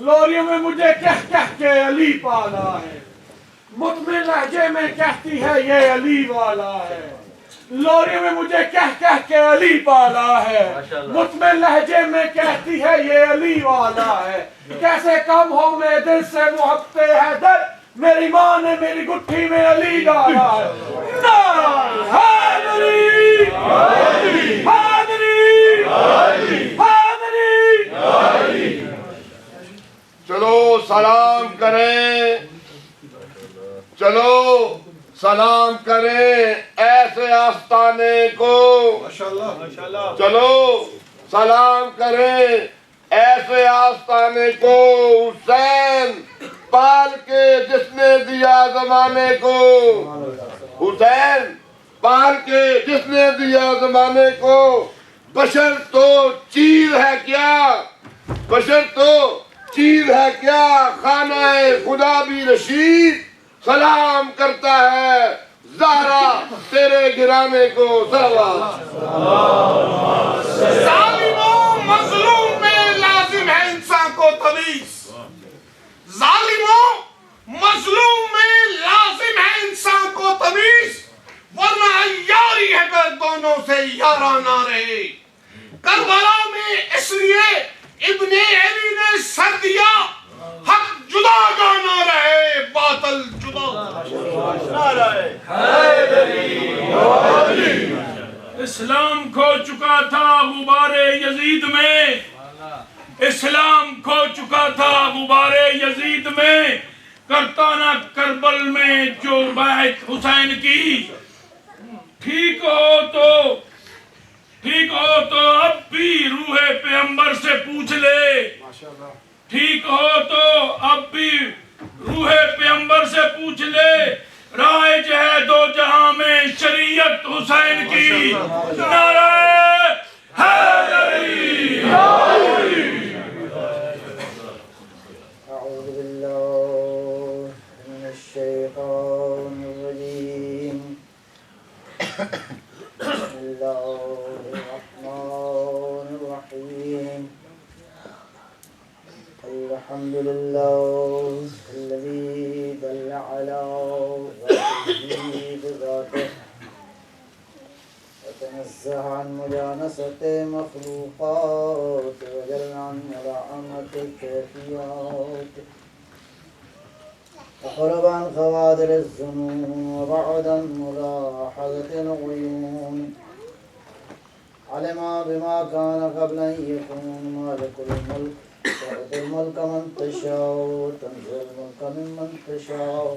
لوریوں میں مجھے کہہ کے علی پالا ہے، مطمئن لہجے میں کہتی ہے یہ علی والا ہے۔ لوریوں میں مجھے کہہ کے علی پالا ہے، مطمئن لہجے میں کہتی ہے یہ علی والا ہے۔ کیسے کم ہو میں دل سے محبت حیدر، میری ماں نے میری گٹھی میں علی ڈالا ہے۔ حیدری حیدری حیدری حیدری۔ چلو سلام کریں، چلو سلام کریں ایسے آستانے کو، چلو سلام کریں ایسے آستانے کو، حسین پال کے جس نے دیا زمانے کو، حسین پال کے جس نے دیا زمانے کو۔ بشر تو چیز ہے کیا، بشر تو چیز ہے کیا، خانہ خدا بھی رشید سلام کرتا ہے زہرا تیرے گرانے کو۔ ظالموں مظلوم میں لازم ہے انسان کو تمیز، ظالموں مظلوم میں لازم ہے انسان کو تمیز، ورنہ عیاری ہے اگر دونوں سے یارانہ رہے۔ کربلا میں اس لیے ابن علی نے سر دیا، حق جدا جانا رہے باطل جدا۔ اسلام کھو چکا تھا غبار یزید میں، اسلام کھو چکا تھا غبار یزید میں، کرتا نہ کربل میں جو بیعت حسین کی۔ ٹھیک ہو تو اب بھی روح پیغمبر سے پوچھ لے، ٹھیک ہو تو اب بھی روح پیغمبر سے پوچھ لے، رائج ہے دو جہاں میں شریعت حسین کی۔ نعرہ حیدری۔ اعوذ باللہ من الشیطان الرجیم، بسم اللہ الرحمن الرحیم، الحمد للہ الذی دل علی ذاته بذاته وتنزه عن مجانسة مخلوقات وجل عن ملائمة الكيفيات وقرب عن خوادر الظنون وبعد عن ملاحظة العيون، علم بما كان قبل أن يكون، مالك الملك تؤتي الملك من تشاء وتنزع الملك ممن تشاء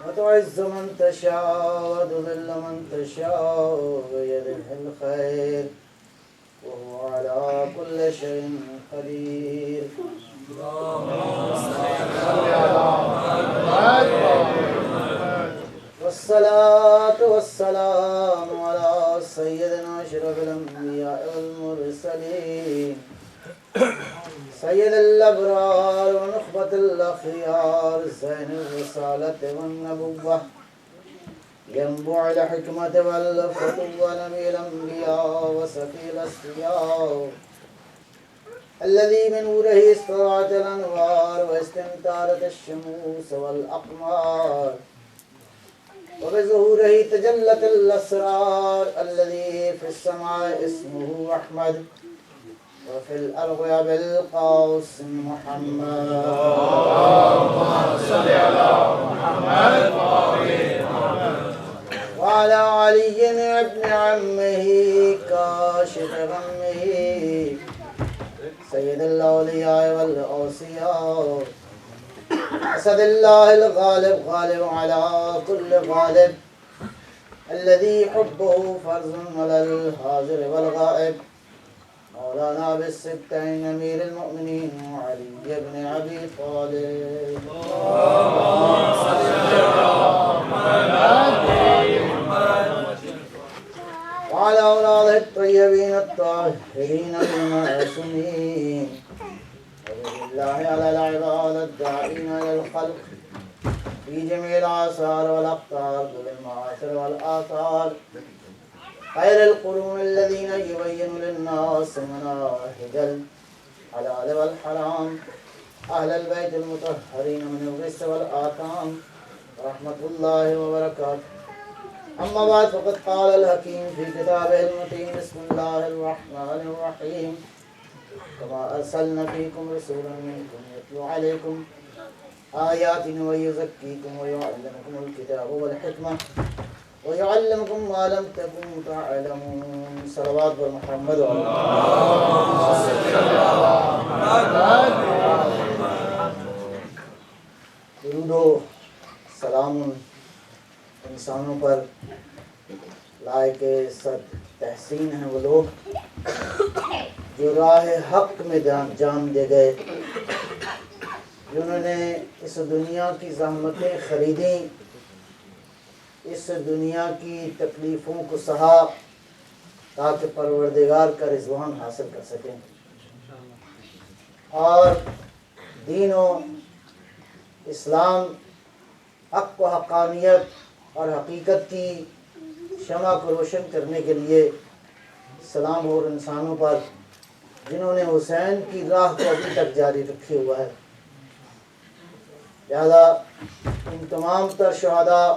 وتعز من تشاء وتذل من تشاء بيدك الخير وهو على كل شيء قدير۔ والصلاة والسلام على سيدنا أشرف الأنبياء والمرسلين، سيد الأبرار ونخبة الأخيار، زين الرسالة والنبوة، ينبوع الحكمة والفتوى، نبي الأنبياء وسفي الأسفياء، الذي من نوره استطاعت الأنوار واستمتارت الشموس والأقمار، وبظهوره تجلت الأسرار، الذي في السماء اسمه أحمد وفي الأرض بالقوس محمد۔ اللهم صل على محمد وعلى علي ابن عمه كاشف غمه، سيد الأولياء والأوصياء، أسد الله الغالب غالب على كل غالب، الذي حبه فرض على الحاضر والغائب، مولانا بالسبتين أمير المؤمنين وعلي بن أبي طالب۔ اللهم صل على محمد وعلى أولاده الطيبين الطاهرين المعصومين، وبالله على العباد الداعين إلى الخلق في جميع الآثار والأقطار بالمعاشر والآثار، خير القرون الذين يبين للناس مناهج الحلال والحرام أهل البيت المطهرين من الرجس والآثام رحمة الله وبركاته. أما بعد فقد قال الحكيم في كتابه المتين بسم الله الرحمن الرحيم كما أرسلنا فيكم رسولا منكم يتلو عليكم آياتنا ويزكيكم ويعلمكم الكتاب والحكمة ويعلمكم ما لم تكونوا تعلمون. صلوات محمد درود و سلام انسانوں پر لائق صد تحسین ہیں وہ لوگ جو راہ حق میں جان دے گئے، جنہوں نے اس دنیا کی زحمتیں خریدیں، اس دنیا کی تکلیفوں کو سہا تاکہ پروردگار کا رضوان حاصل کر سکیں اور دین و اسلام حق و حقانیت اور حقیقت کی شمع کو روشن کرنے کے لیے سلام اور انسانوں پر جنہوں نے حسین کی راہ کو ابھی تک جاری رکھے ہوا ہے. لہذا ان تمام تر شہداء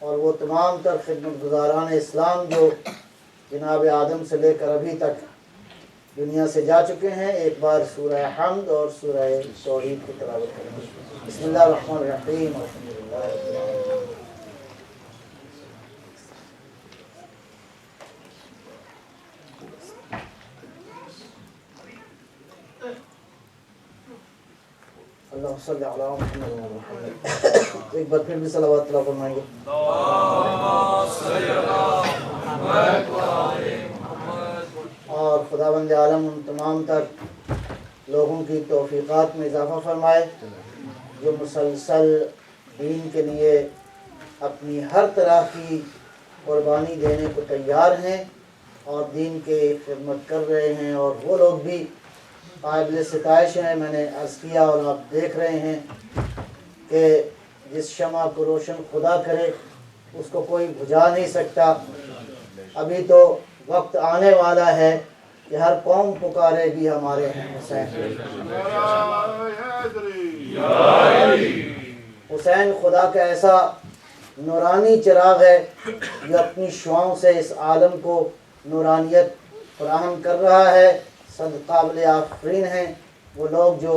اور وہ تمام تر خدمت گزاران اسلام جو جناب آدم سے لے کر ابھی تک دنیا سے جا چکے ہیں، ایک بار سورہ حمد اور سورہ توحید کی تلاوت کریں گے. بسم اللہ الرحمن الرحیم. الحمدللہ رب العالمین. اللہ صلی علی محمد و محمد. ایک بار پھر بھی صلوات اللہ فرمائیں گے. اور خداوند عالم ان تمام تر لوگوں کی توفیقات میں اضافہ فرمائے جو مسلسل دین کے لیے اپنی ہر طرح کی قربانی دینے کو تیار ہیں اور دین کے خدمت کر رہے ہیں، اور وہ لوگ بھی قابل ستائش ہیں. میں نے عرض کیا اور آپ دیکھ رہے ہیں کہ جس شمع کو روشن خدا کرے اس کو کوئی بجھا نہیں سکتا. ابھی تو وقت آنے والا ہے کہ ہر قوم پکارے بھی ہمارے ہیں حسین. حسین خدا کا ایسا نورانی چراغ ہے جو اپنی شعاؤں سے اس عالم کو نورانیت فراہم کر رہا ہے. صد قابل آفرین ہیں وہ لوگ جو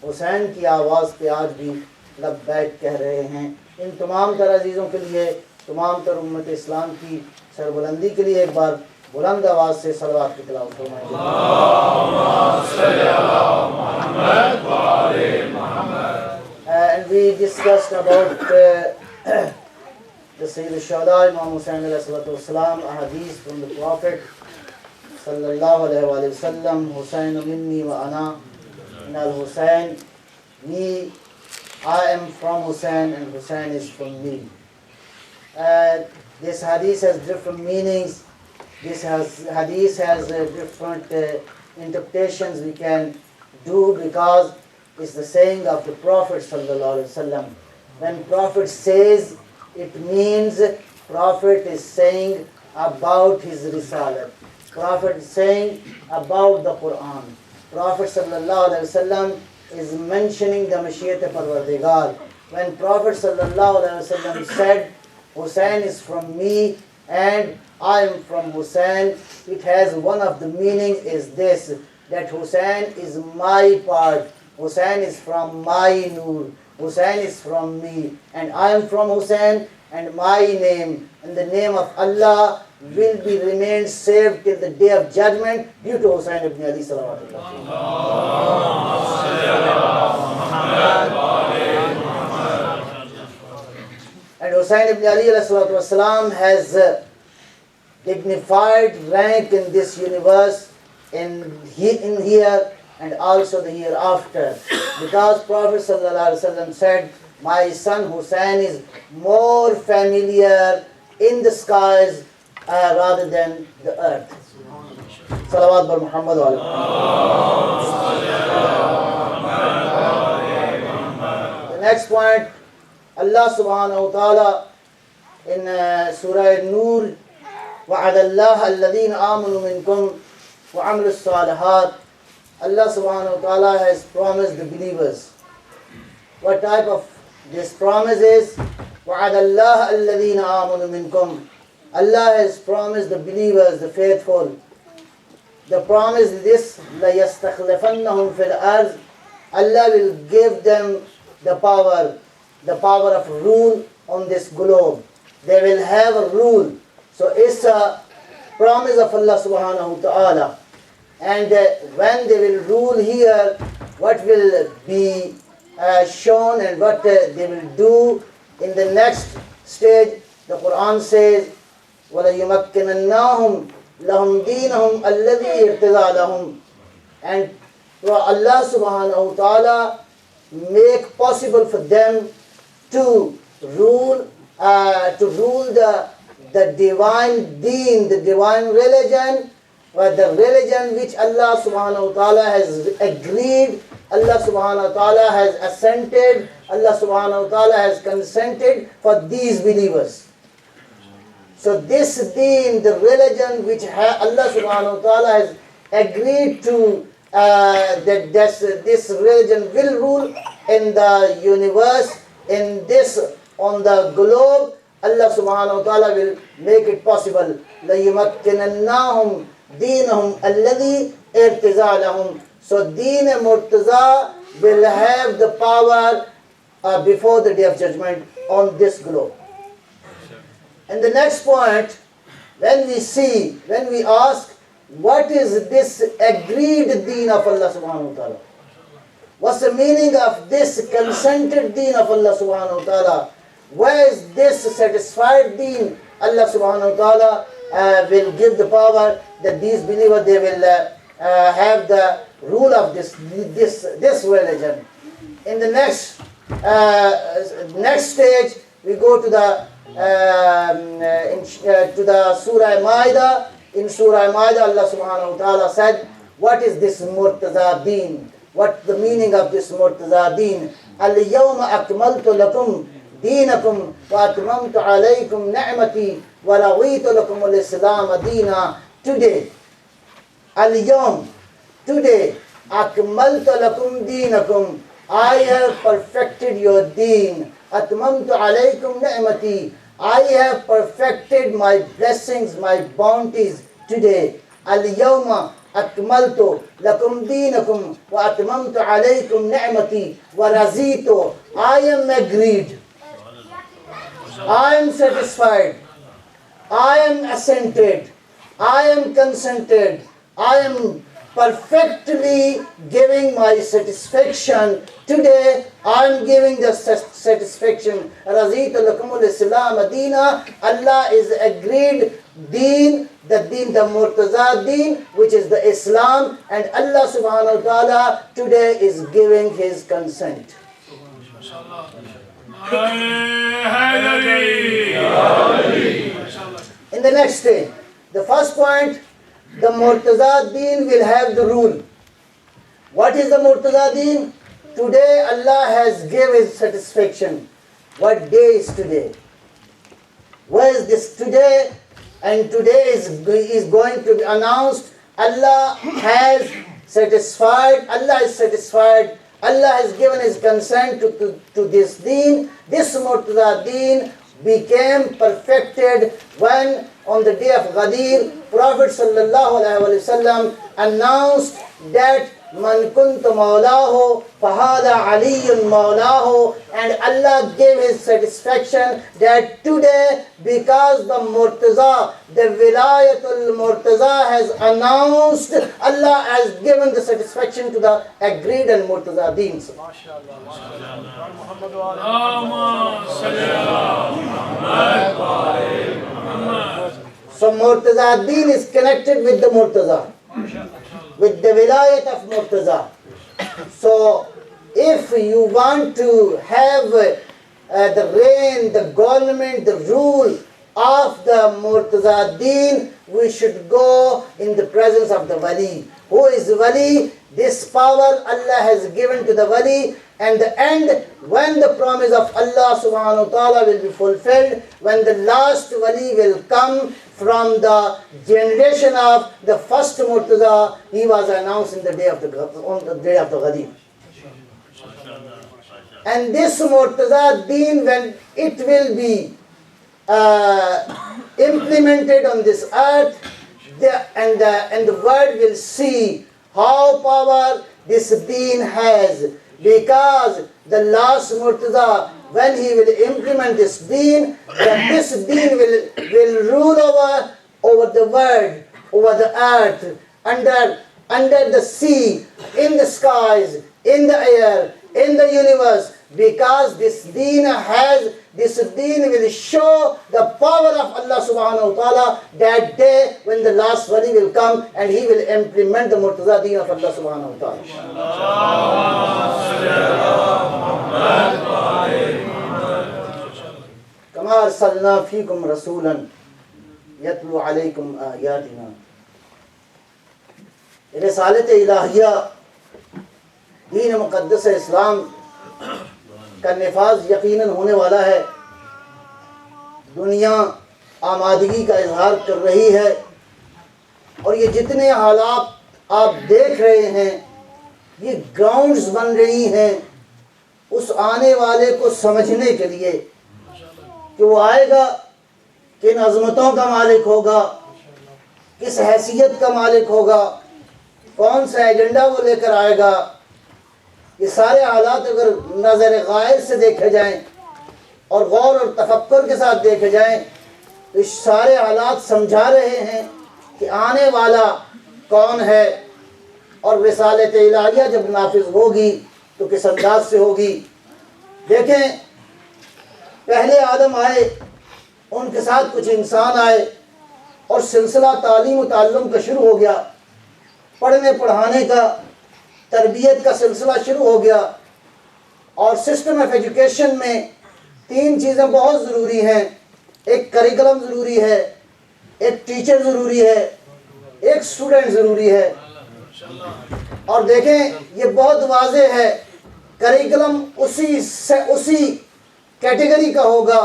حسین کی آواز پہ آج بھی لبیک کہہ رہے ہیں. ان تمام تر عزیزوں کے لیے، تمام تر امت اسلام کی سربلندی کے لیے ایک بار بلند آواز سے صلوات کی تلاوت فرمائیں. And we discussed about the Sayyid al-Shuhada Imam Hussain alayhi salatu wasalam, a hadith from the Prophet sallallahu alayhi wa sallam, Hussain minni wa ana min al-Hussain, me, I am from Hussain and Hussain is from me. This hadith has different meanings. This hadith has different interpretations we can do because it's the saying of the Prophet sallallahu alaihi wasallam. When Prophet says, it means Prophet is saying about his risalah. Prophet is saying about the Quran. Prophet sallallahu alaihi wasallam is mentioning the Mashiach Parvardigar. When Prophet sallallahu alaihi wasallam said, Hussain is from me and I am from Hussain, it has one of the meanings is this, that Hussain is my part, Hussain is from my Noor, Hussain is from me, and I am from Hussain, and my name and the name of Allah will be remain saved till the day of judgment due to Hussain ibn Ali sallallahu alaihi wasallam. And Hussain ibn Ali sallallahu alaihi wasallam has dignified rank in this universe, in here and also the hereafter, because Prophet sallallahu alaihi wasallam said, my son Hussain is more familiar in the skies rather than the earth. Salawat bar Muhammad wa alihi. The next point, Allah subhanahu wa ta'ala in Surah An-Nur, وَعَدَ اللَّهَ الَّذِينَ آمَنُوا مِنْكُمْ وَعَمِلُوا الصَّالِحَاتِ Allah subhanahu wa ta'ala has promised the believers. What type of this promise is? وَعَدَ اللَّهَ الَّذِينَ آمَنُوا مِنْكُمْ. Allah has promised the believers, the faithful. The promise is this, لَيَسْتَخْلِفَنَّهُمْ فِي الْأَرْضِ. Allah will give them the power of rule on this globe. They will have a rule. So it's a promise of Allah subhanahu wa ta'ala. And when they will rule here, what will be shown and what they will do in the next stage, the Quran says, وَلَيُمَكِّنَنَّهُمْ لَهُمْ دِينَهُمْ الَّذِي ارْتَضَىٰ لَهُمْ. And Allah subhanahu wa ta'ala make possible for them to rule the divine deen, the divine religion, or the religion which Allah subhanahu wa ta'ala has agreed, Allah subhanahu wa ta'ala has assented, Allah subhanahu wa ta'ala has consented for these believers. So this deen, the religion which Allah subhanahu wa ta'ala has agreed to, that this religion will rule in the universe, on the globe, Allah subhanahu wa ta'ala will make it possible. لَيُمَكِّنَنَّهُمْ دِينَهُمْ الَّذِي ارْتَضَىٰ لَهُمْ. So Deen Murtaza will have the power before the day of judgment on this globe. And the next point, when we ask, what is this agreed deen of Allah subhanahu wa ta'ala? What's the meaning of this consented deen of Allah subhanahu wa ta'ala? Where is this satisfied deen? Allah subhanahu wa ta'ala will give the power that these believers, they will have the rule of this religion. In the next stage, we go to the Surah Ma'idah. In Surah Ma'idah, Allah subhanahu wa ta'ala said, what is this Murtaza deen? What the meaning of this Murtaza deen? Al-yawma akmaltu lakum deenakum wa atmamtu alaykum ni'mati wa raditu lakum al-islam deena. Today, al-yawm, today, akmaltu lakum deenakum, I have perfected your deen. Atmamtu alaykum ni'mati, I have perfected my blessings, my bounties today. Al-yawma akmaltu lakum deenakum wa atmamtu alaykum ni'mati wa razitu. I am agreed. I am satisfied. I am assented. I am consented. I am perfectly giving my satisfaction. Today, I am giving the satisfaction. Razitu lakumul Islam Deena. Allah is agreed deen, the Murtaza deen, which is the Islam, and Allah subhanahu wa ta'ala today is giving his consent. In the next stage, the first point, the Murtaza deen will have the rule. What is the Murtaza deen? Today Allah has given his satisfaction. What day is today? Where is this today? And today is going to be announced. Allah has satisfied. Allah is satisfied. Allah has given his consent to this deen. This Murtaza deen became perfected when on the day of Ghadir, Prophet sallallahu alaihi wasallam announced that Man kuntu mawlahu fahada aliyun mawlahu, and Allah gave his satisfaction that today, because the Murtaza, the Wilayatul Murtaza has announced, Allah has given the satisfaction to the agreed and Murtaza deens. So Murtaza deen is connected with the Murtaza, with the Wilayat of Murtaza. So if you want to have the reign, the government, the rule of the Murtaza deen, we should go in the presence of the Wali. who is wali, this power Allah has given to the wali, and the end, when the promise of Allah subhanahu wa ta'ala will be fulfilled, when the last wali will come from the generation of the first Murtaza, he was announced in the day of on the day of the Ghadir. And this Murtaza deen, when it will be implemented on this earth, and the world will see how power this deen has, because the last Murtaza, when he will implement this deen, then this deen will rule over the world, over the earth, under the sea, in the skies, in the air, in the universe, because this deen will show the power of Allah subhanahu wa ta'ala that day when the last wali will come and he will implement the Murtaza deen of Allah subhanahu wa ta'ala. Kama arsalna fikum rasulan yatlu alaykum ayatina. Risalat ilahiyya, دین مقدس اسلام کا نفاذ یقیناً ہونے والا ہے. دنیا آمادگی کا اظہار کر رہی ہے، اور یہ جتنے حالات آپ دیکھ رہے ہیں یہ گراؤنڈز بن رہی ہیں اس آنے والے کو سمجھنے کے لیے کہ وہ آئے گا، کن عظمتوں کا مالک ہوگا، کس حیثیت کا مالک ہوگا، کون سا ایجنڈا وہ لے کر آئے گا. یہ سارے حالات اگر نظر غائب سے دیکھے جائیں اور غور اور تفکر کے ساتھ دیکھے جائیں تو اس سارے حالات سمجھا رہے ہیں کہ آنے والا کون ہے، اور رسالت الہیہ جب نافذ ہوگی تو کس انداز سے ہوگی. دیکھیں، پہلے آدم آئے، ان کے ساتھ کچھ انسان آئے، اور سلسلہ تعلیم و تعلم کا شروع ہو گیا، پڑھنے پڑھانے کا، تربیت کا سلسلہ شروع ہو گیا. اور سسٹم آف ایجوکیشن میں 3 چیزیں بہت ضروری ہیں. ایک کریکلم ضروری ہے، ایک ٹیچر ضروری ہے، ایک اسٹوڈنٹ ضروری ہے. اور دیکھیں یہ بہت واضح ہے، کریکلم اسی کیٹیگری کا ہوگا،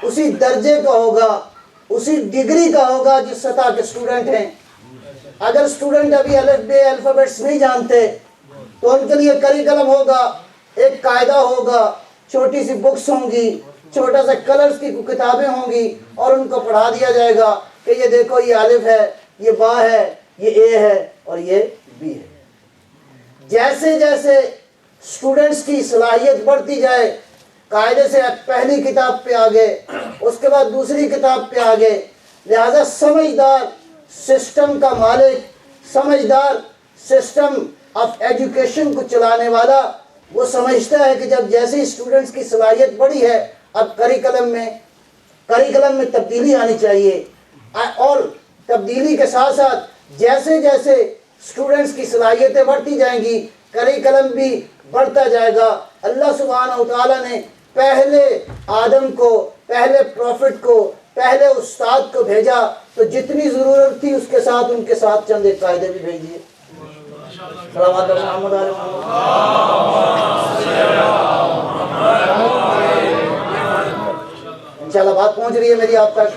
اسی درجے کا ہوگا، اسی ڈگری کا ہوگا جس سطح کے اسٹوڈنٹ ہیں. اگر اسٹوڈنٹ ابھی الف بے الفابیٹس نہیں جانتے تو ان کے لیے کریکلم ہوگا، ایک قاعدہ ہوگا، چھوٹی سی بکس ہوں گی، چھوٹا سا کلرز کی کتابیں ہوں گی، اور ان کو پڑھا دیا جائے گا کہ یہ دیکھو یہ الف ہے، یہ با ہے، یہ اے ہے اور یہ بی ہے. جیسے جیسے اسٹوڈنٹس کی صلاحیت بڑھتی جائے، قاعدے سے پہلی کتاب پہ آگے، اس کے بعد دوسری کتاب پہ آگے. لہذا سمجھدار سسٹم کا مالک، سمجھدار سسٹم آف ایجوکیشن کو چلانے والا، وہ سمجھتا ہے کہ جب جیسے اسٹوڈنٹس کی صلاحیت بڑھی ہے، اب کریکلم میں تبدیلی آنی چاہیے. اور تبدیلی کے ساتھ ساتھ جیسے جیسے اسٹوڈنٹس کی صلاحیتیں بڑھتی جائیں گی، کریکلم بھی بڑھتا جائے گا. اللہ سبحانہ و تعالیٰ نے پہلے آدم کو، پہلے پروفٹ کو، پہلے استاد کو بھیجا تو جتنی ضرورت تھی اس کے ساتھ ان کے ساتھ چند ایک قاعدے بھی بھیج دیے. صلوات محمد علیہ انشاءاللہ بات پہنچ رہی ہے میری آپ تک.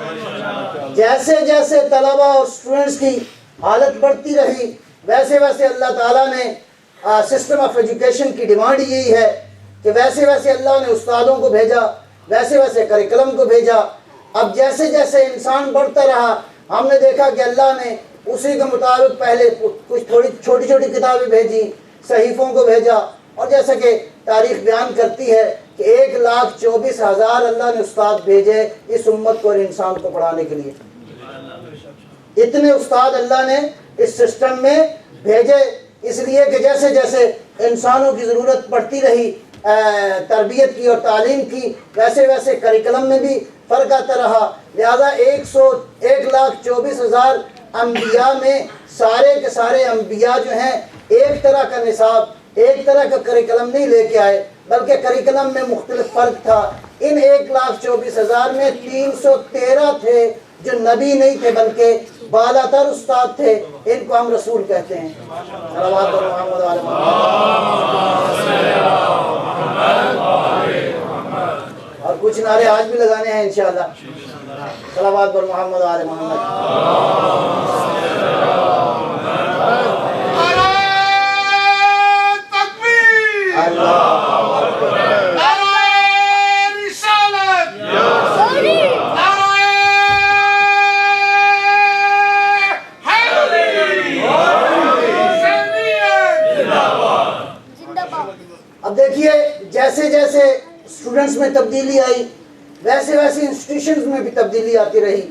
جیسے جیسے طلبہ اور اسٹوڈنٹس کی حالت بڑھتی رہی، ویسے ویسے اللہ تعالیٰ نے سسٹم آف ایجوکیشن کی ڈیمانڈ یہی ہے کہ ویسے ویسے اللہ نے استادوں کو بھیجا، ویسے ویسے کریکلم کو بھیجا. اب جیسے جیسے انسان بڑھتا رہا، ہم نے دیکھا کہ اللہ نے اسی کے مطابق پہلے کچھ تھوڑی چھوٹی چھوٹی کتابیں بھیجی، صحیفوں کو بھیجا. اور جیسا کہ تاریخ بیان کرتی ہے کہ 1,24,000 اللہ نے استاد بھیجے اس امت کو اور انسان کو پڑھانے کے لیے. اتنے استاد اللہ نے اس سسٹم میں بھیجے، اس لیے کہ جیسے جیسے انسانوں کی ضرورت پڑتی رہی تربیت کی اور تعلیم کی، ویسے ویسے کریکلم میں بھی فرق آتا رہا. لہذا 1,24,000 انبیاء میں سارے کے سارے انبیاء جو ہیں ایک طرح کا نصاب، ایک طرح کا کریکلم نہیں لے کے آئے، بلکہ کریکلم میں مختلف فرق تھا. ان 1,24,000 میں 313 تھے جو نبی نہیں تھے بلکہ بالا تر استاد تھے، ان کو ہم رسول کہتے ہیں۔ صلوات محمد علی محمد۔ اور کچھ نعرے آج بھی لگانے ہیں انشاءاللہ۔ صلوات پر محمد علی محمد۔ اب دیکھیے جیسے جیسے اسٹوڈنٹس میں تبدیلی آئی ویسے ویسے انسٹیٹیوشنز میں بھی تبدیلی آتی رہی۔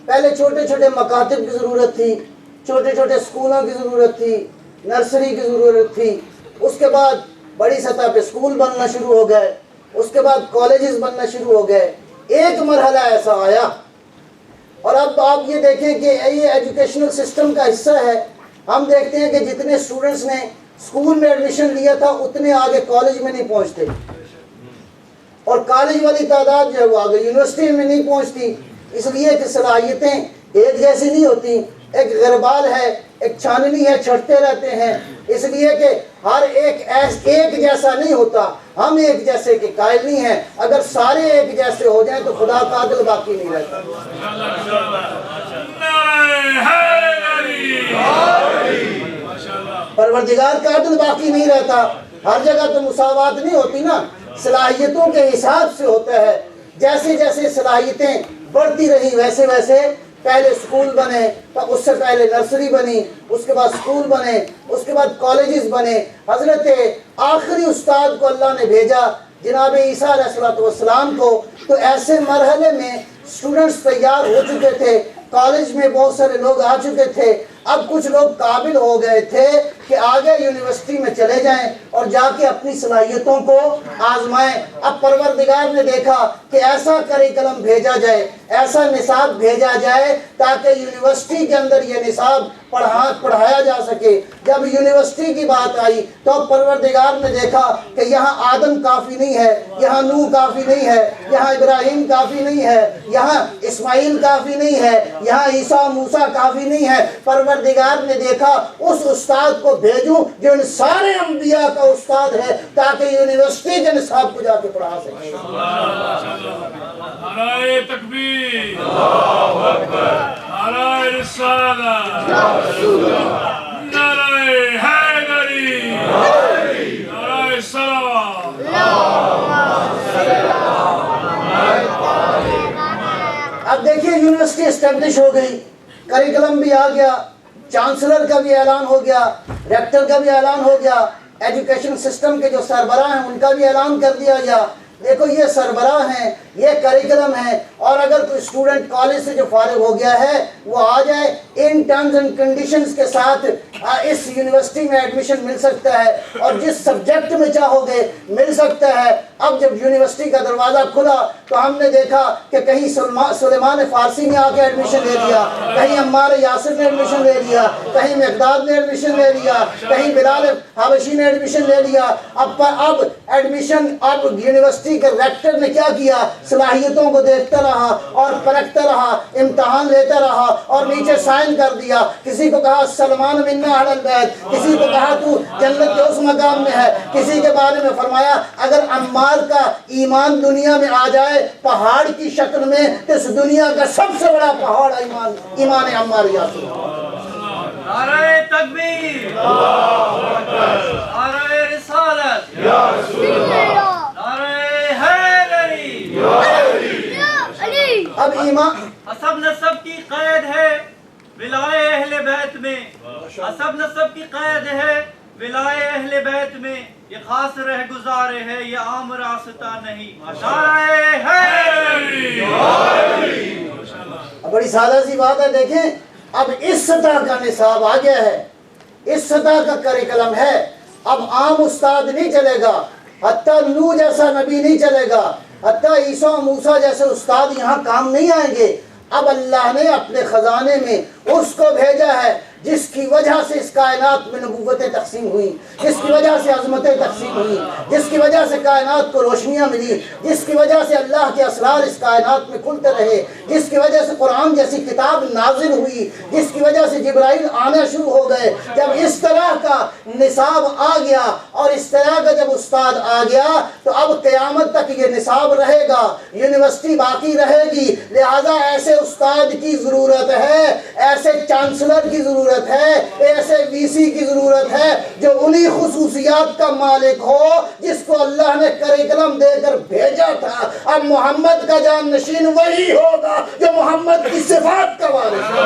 پہلے چھوٹے چھوٹے مکاتب کی ضرورت تھی، چھوٹے چھوٹے اسکولوں کی ضرورت تھی، نرسری کی ضرورت تھی، اس کے بعد بڑی سطح پہ اسکول بننا شروع ہو گئے، اس کے بعد کالجز بننا شروع ہو گئے۔ ایک مرحلہ ایسا آیا اور اب آپ یہ دیکھیں کہ یہ ایجوکیشنل سسٹم کا حصہ ہے۔ ہم دیکھتے ہیں کہ جتنے اسٹوڈنٹس نے اسکول میں ایڈمیشن لیا تھا اتنے آگے کالج میں نہیں پہنچتے، اور کالج والی تعداد جو ہے وہ آگے یونیورسٹی میں نہیں پہنچتی، اس لیے کہ صلاحیتیں ایک جیسی نہیں ہوتی، ایک غربال ہے، ایک چھاننی ہے، چھٹتے رہتے ہیں، اس لیے کہ ہر ایک جیسا نہیں ہوتا، ہم ایک جیسے کے قائل نہیں ہیں۔ اگر سارے ایک جیسے ہو جائیں تو خدا کا عدل باقی نہیں رہتا۔ پروردگار کا عدل باقی نہیں رہتا، ہر جگہ تو مساوات نہیں ہوتی نا، صلاحیتوں کے حساب سے ہوتا ہے۔ جیسے جیسے صلاحیتیں بڑھتی رہی ویسے ویسے پہلے اسکول بنے، اس سے پہلے نرسری بنی، اس کے بعد اسکول بنے، اس کے بعد کالجز بنے۔ حضرت آخری استاد کو اللہ نے بھیجا جناب عیسیٰ علیہ السلام کو، تو ایسے مرحلے میں اسٹوڈنٹس تیار ہو چکے تھے، کالج میں بہت سارے لوگ آ چکے تھے، اب کچھ لوگ قابل ہو گئے تھے کہ آگے یونیورسٹی میں چلے جائیں اور جا کے اپنی صلاحیتوں کو آزمائیں۔ اب پروردگار نے دیکھا کہ ایسا کریکلم بھیجا جائے، ایسا نصاب بھیجا جائے تاکہ یونیورسٹی کے اندر یہ نصاب پڑھایا جا سکے۔ جب یونیورسٹی کی بات آئی تو پروردگار نے دیکھا کہ یہاں آدم کافی نہیں ہے، یہاں نوح کافی نہیں ہے، یہاں ابراہیم کافی نہیں ہے، یہاں اسماعیل کافی نہیں ہے، یہاں عیسیٰ موسیٰ کافی نہیں ہے۔ پروردگار نے دیکھا اس استاد کو بھیجوں جو ان سارے انبیاء کا استاد ہے تاکہ یونیورسٹی کے نصاب کو جا کے پڑھا سکے۔ نعرہ تکبیر، اللہ اکبر، نعرہ رسالت، نعرہ حیدری، نعرہ صلوات۔ اب دیکھیے یونیورسٹی اسٹیبلش ہو گئی، کریکلم بھی آ گیا، چانسلر کا بھی اعلان ہو گیا، ریکٹر کا بھی اعلان ہو گیا، ایجوکیشن سسٹم کے جو سربراہ ہیں ان کا بھی اعلان کر دیا گیا۔ دیکھو یہ سربراہ ہیں، یہ کریکلم ہے، اور اگر کوئی اسٹوڈنٹ کالج سے جو فارغ ہو گیا ہے وہ آ جائے ان ٹرمز اینڈ کنڈیشنز کے ساتھ اس یونیورسٹی میں ایڈمیشن مل سکتا ہے، اور جس سبجیکٹ میں چاہو گے مل سکتا ہے۔ اب جب یونیورسٹی کا دروازہ کھلا تو ہم نے دیکھا کہ کہیں سلیمان فارسی نے آ کے ایڈمیشن لے لیا، کہیں عمار یاسر نے ایڈمیشن لے لیا، کہیں مقداد نے ایڈمیشن لے لیا، کہیں بلال حبشی نے ایڈمیشن لے لیا۔ اب ایڈمیشن اب یونیورسٹی کے ریکٹر نے کیا کیا، صلاحیتوں کو دیکھتا رہا اور پرکھتا رہا، امتحان لیتا رہا اور نیچے سائن کر دیا۔ کسی کو کہا سلمان منا اہل البیت، کسی کو کہا تو جنت کے اس مقام میں ہے، کسی کے بارے میں فرمایا اگر عمار کا ایمان دنیا میں آ جائے پہاڑ کی شکل میں تو اس دنیا کا سب سے بڑا پہاڑ ایمان عمار یاسر۔ نعرہ تکبیر، نعرہ رسالت، نعرہ حیدری۔ اب ایمان حسب نسب کی قید ہے ولائے اہل بیت میں، حسب نسب کی قید ہے ولائے اہل بیت میں، یہ خاص رہ گزارے ہے یہ عام راستہ نہیں۔ نعرہ حیدری۔ بڑی سادہ سی بات ہے، دیکھیں اب اس سطح کا نصاب آ گیا ہے، اس سطح کا کریکلم ہے، اب عام استاد نہیں چلے گا، حتیٰ نوح جیسا نبی نہیں چلے گا، حتیٰ عیسیٰ موسیٰ جیسے استاد یہاں کام نہیں آئیں گے۔ اب اللہ نے اپنے خزانے میں اس کو بھیجا ہے جس کی وجہ سے اس کائنات میں نبوتیں تقسیم ہوئی، جس کی وجہ سے عظمتیں تقسیم ہوئی، جس کی وجہ سے کائنات کو روشنیاں ملی، جس کی وجہ سے اللہ کے اسرار اس کائنات میں کھلتے رہے، جس کی وجہ سے قرآن جیسی کتاب نازل ہوئی، جس کی وجہ سے جبرائیل آنا شروع ہو گئے. جب اس طرح کا نصاب آ گیا اور اس طرح کا جب استاد آ گیا تو اب قیامت تک یہ نصاب رہے گا، یونیورسٹی باقی رہے گی. لہذا ایسے استاد کی ضرورت ہے، ایسے چانسلر کی ضرورت ہے، ایسے وی سی کی ضرورت ہے جو انہی خصوصیات کا مالک ہو جس کو اللہ نے کریکلم دے کر بھیجا تھا. اب محمد کا جان نشین وہی ہوگا جو محمد کی صفات کا وارث ہے.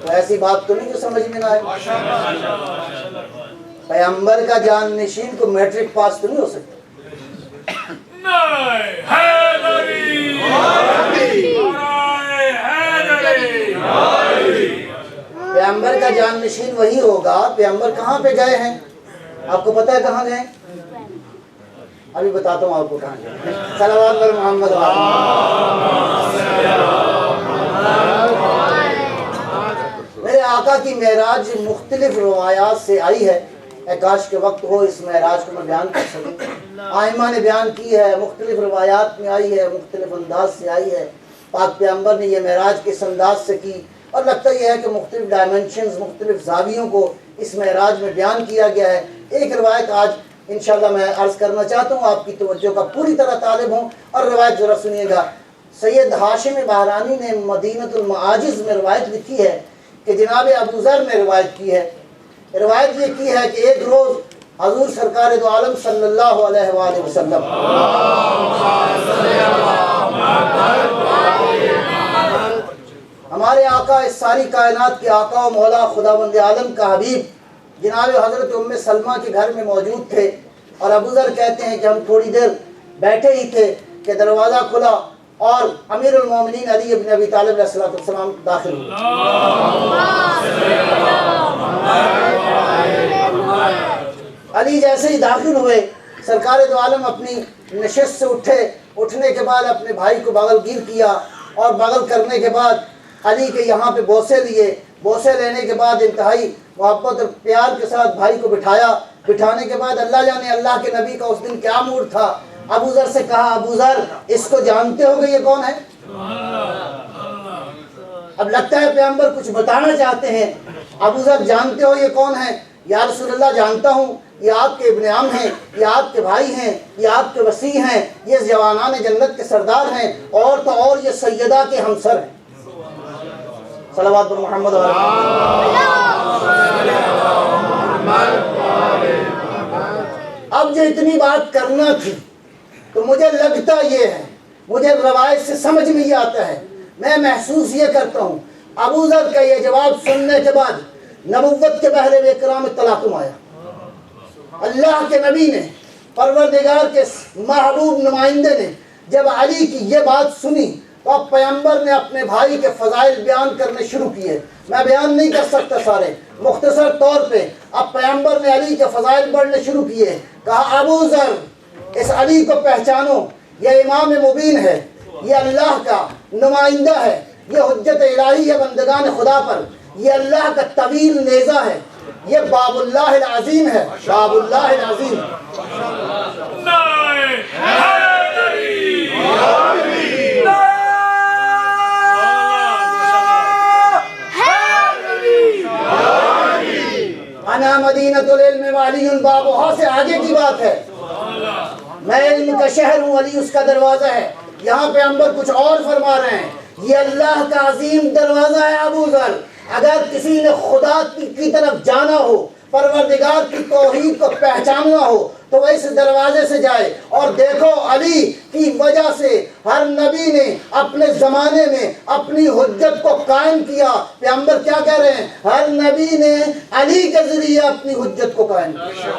تو ایسی بات تو نہیں جو سمجھ میں نہ آئے. پیغمبر کا جان نشین کو میٹرک پاس تو نہیں ہو سکتا. پیغمبر کا جان نشین وہی ہوگا. پیغمبر کہاں پہ گئے ہیں آپ کو پتہ ہے کہاں گئے؟ ابھی بتاتا ہوں آپ کو کہاں گئے. صلوات بر محمد. میرے آقا کی معراج مختلف روایات سے آئی ہے. کاش کے وقت ہو اس معراج کو میں بیان کر سکوں. آئمہ نے بیان کی ہے، مختلف روایات میں آئی ہے، مختلف انداز سے آئی ہے. پاک پیغمبر نے یہ معراج کس انداز سے کی، اور لگتا یہ ہے کہ مختلف ڈائمنشنز، مختلف زاویوں کو اس معراج میں بیان کیا گیا ہے. ایک روایت آج انشاءاللہ میں عرض کرنا چاہتا ہوں، آپ کی توجہ کا پوری طرح طالب ہوں، اور روایت ذرا سنیے گا. سید ہاشم بہرانی نے مدینۃ المعاجز میں روایت لکھی ہے کہ جناب ابو ذر نے روایت کی ہے. روایت یہ کی ہے کہ ایک روز حضور سرکار دو عالم صلی اللہ علیہ وآلہ وسلم ہمارے آقا، اس ساری کائنات کے آقا و مولا خداوند عالم کا حبیب جناب حضرت ام سلمہ کے گھر میں موجود تھے. اور ابو ذر کہتے ہیں کہ ہم تھوڑی دیر بیٹھے ہی تھے کہ دروازہ کھلا اور امیر المومنین علی ابن ابی طالب علیہ السلام داخل ہوئے. علی جیسے ہی داخل ہوئے، سرکار دو عالم اپنی نشست سے اٹھے. اٹھنے کے بعد اپنے بھائی کو بغل گیر کیا، اور بغل کرنے کے بعد علی کے یہاں پہ بوسے لیے. بوسے لینے کے بعد انتہائی محبت اور پیار کے ساتھ بھائی کو بٹھایا. بٹھانے کے بعد اللہ جانے اللہ کے نبی کا اس دن کیا موڈ تھا. ابو ذر سے کہا، ابو ذر اس کو جانتے ہو کہ یہ کون ہے؟ اب لگتا ہے پیغمبر کچھ بتانا چاہتے ہیں. ابو ذر جانتے ہو یہ کون ہے؟ یا رسول اللہ جانتا ہوں، یہ آپ کے ابن عم ہیں، یہ آپ کے بھائی ہیں، یہ آپ کے وسیع ہیں، یہ جوانان جنت کے سردار ہیں، اور تو اور یہ سیدہ کے ہمسر ہیں. صلوات پر محمد. اب جو اتنی بات کرنا تھی تو مجھے لگتا یہ ہے، مجھے روایت سے سمجھ میں یہ آتا ہے، میں محسوس یہ کرتا ہوں ابو ذر کا یہ جواب سننے کے بعد نبوت کے بحر اکرام میں تلاطم آیا. اللہ کے نبی نے، پروردگار کے محبوب نمائندے نے جب علی کی یہ بات سنی تو اب پیغمبر نے اپنے بھائی کے فضائل بیان کرنے شروع کیے. میں بیان نہیں کر سکتا سارے، مختصر طور پہ اب پیغمبر نے علی کے فضائل پڑھنے شروع کیے. کہا، ابو ذر اس علی کو پہچانو، یہ امام مبین ہے، یہ اللہ کا نمائندہ ہے، یہ حجت الہی ہے بندگان خدا پر، یہ اللہ کا طویل نیزہ ہے، یہ باب اللہ العظیم ہے، باب اللہ العظیم. انا مدینۃ العلم وعلی بابھا سے آگے کی بات ہے. میں علم کا شہر ہوں، علی اس کا دروازہ ہے. یہاں پہ پیغمبر کچھ اور فرما رہے ہیں، یہ اللہ کا عظیم دروازہ ہے. ابو ذر اگر کسی نے خدا کی طرف جانا ہو، پروردگار کی توحید کو پہچاننا ہو تو وہ اس دروازے سے جائے. اور دیکھو علی کی وجہ سے ہر نبی نے اپنے زمانے میں اپنی حجت کو قائم کیا. پیغمبر کیا کہہ رہے ہیں؟ ہر نبی نے علی کے ذریعے اپنی حجت کو قائم کیا.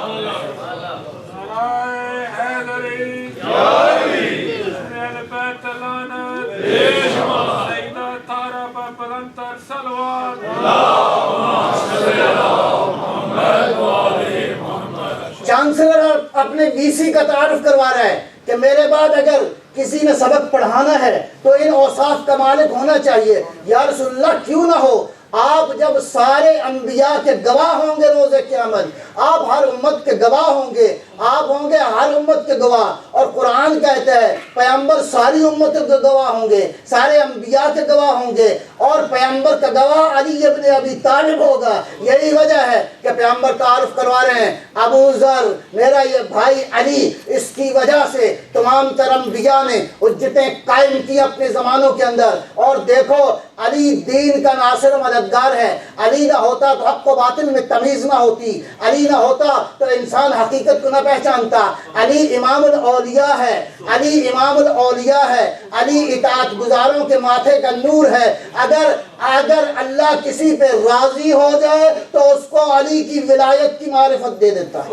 چند کاؤنسلر اپنے وی سی کا تعارف کروا رہا ہے کہ میرے بعد اگر کسی نے سبق پڑھانا ہے تو ان اوصاف کا مالک ہونا چاہیے. یا رسول اللہ کیوں نہ ہو؟ آپ جب سارے انبیاء کے گواہ ہوں گے روز قیامت, آپ ہر امت کے گواہ ہوں گے, آپ ہوں گے ہر امت کے گواہ, اور قرآن کہتا ہے پیغمبر ساری امتوں کے گواہ ہوں گے, سارے انبیاء کے گواہ ہوں گے, اور پیغمبر کا گواہ علی ابن ابی طالب ہوگا. یہی وجہ ہے کہ پیغمبر تعارف کروا رہے ہیں, ابو ذر میرا یہ بھائی علی, اس کی وجہ سے تمام تر انبیاء نے حجتیں قائم کی اپنے زمانوں کے اندر. اور دیکھو علی دین کا ناصر و مددگار ہے. علی نہ ہوتا تو حق و باطل میں تمیز نہ ہوتی, علی نہ ہوتا تو انسان حقیقت کو نہ پہچانتا. علی امام الاولیاء ہے, علی امام الاولیاء ہے, علی اطاعت گزاروں کے ماتھے کا نور ہے. اگر اللہ کسی پہ راضی ہو جائے تو اس کو علی کی ولایت کی معرفت دے دیتا ہے.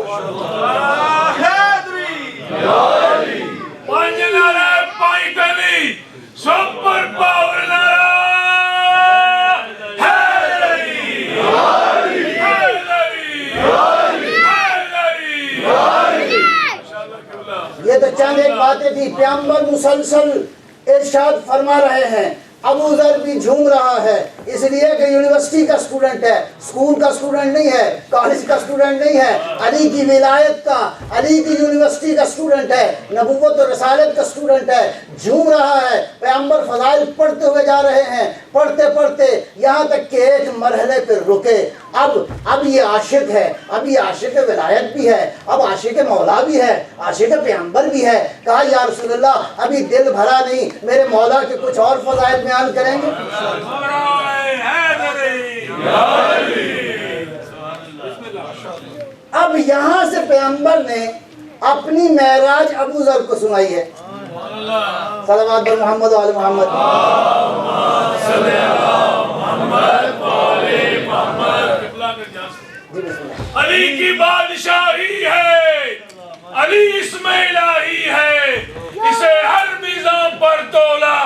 سپر پاور یہ تو چند ایک باتیں تھی. پیغمبر مسلسل ارشاد فرما رہے ہیں. ابو ذر بھی جھوم رہا ہے اس لیے کہ یونیورسٹی کا اسٹوڈنٹ ہے, اسکول کا اسٹوڈنٹ نہیں ہے, کالج کا اسٹوڈنٹ نہیں ہے, علی کی ولایت کا, علی کی یونیورسٹی کا اسٹوڈنٹ ہے, نبوت و رسالت کا اسٹوڈنٹ ہے. جھوم رہا ہے. پیغمبر فضائل پڑھتے ہوئے جا رہے ہیں, پڑھتے پڑھتے یہاں تک کہ ایک مرحلے پہ رکے. اب یہ عاشق ہے, اب یہ عاشق ولایت بھی ہے, اب عاشق مولا بھی ہے, عاشق پیغمبر بھی ہے. کہا یا رسول اللہ ابھی دل بھرا نہیں, میرے مولا کے کچھ اور فضائل بیان کریں گے. اب یہاں سے پیغمبر نے اپنی معراج ابو ذر کو سنائی ہے. صلوات بر محمد و آل محمد. علی کی بادشاہی ہے, علی اسم الہی ہے, اسے ہر میزان پر تولا,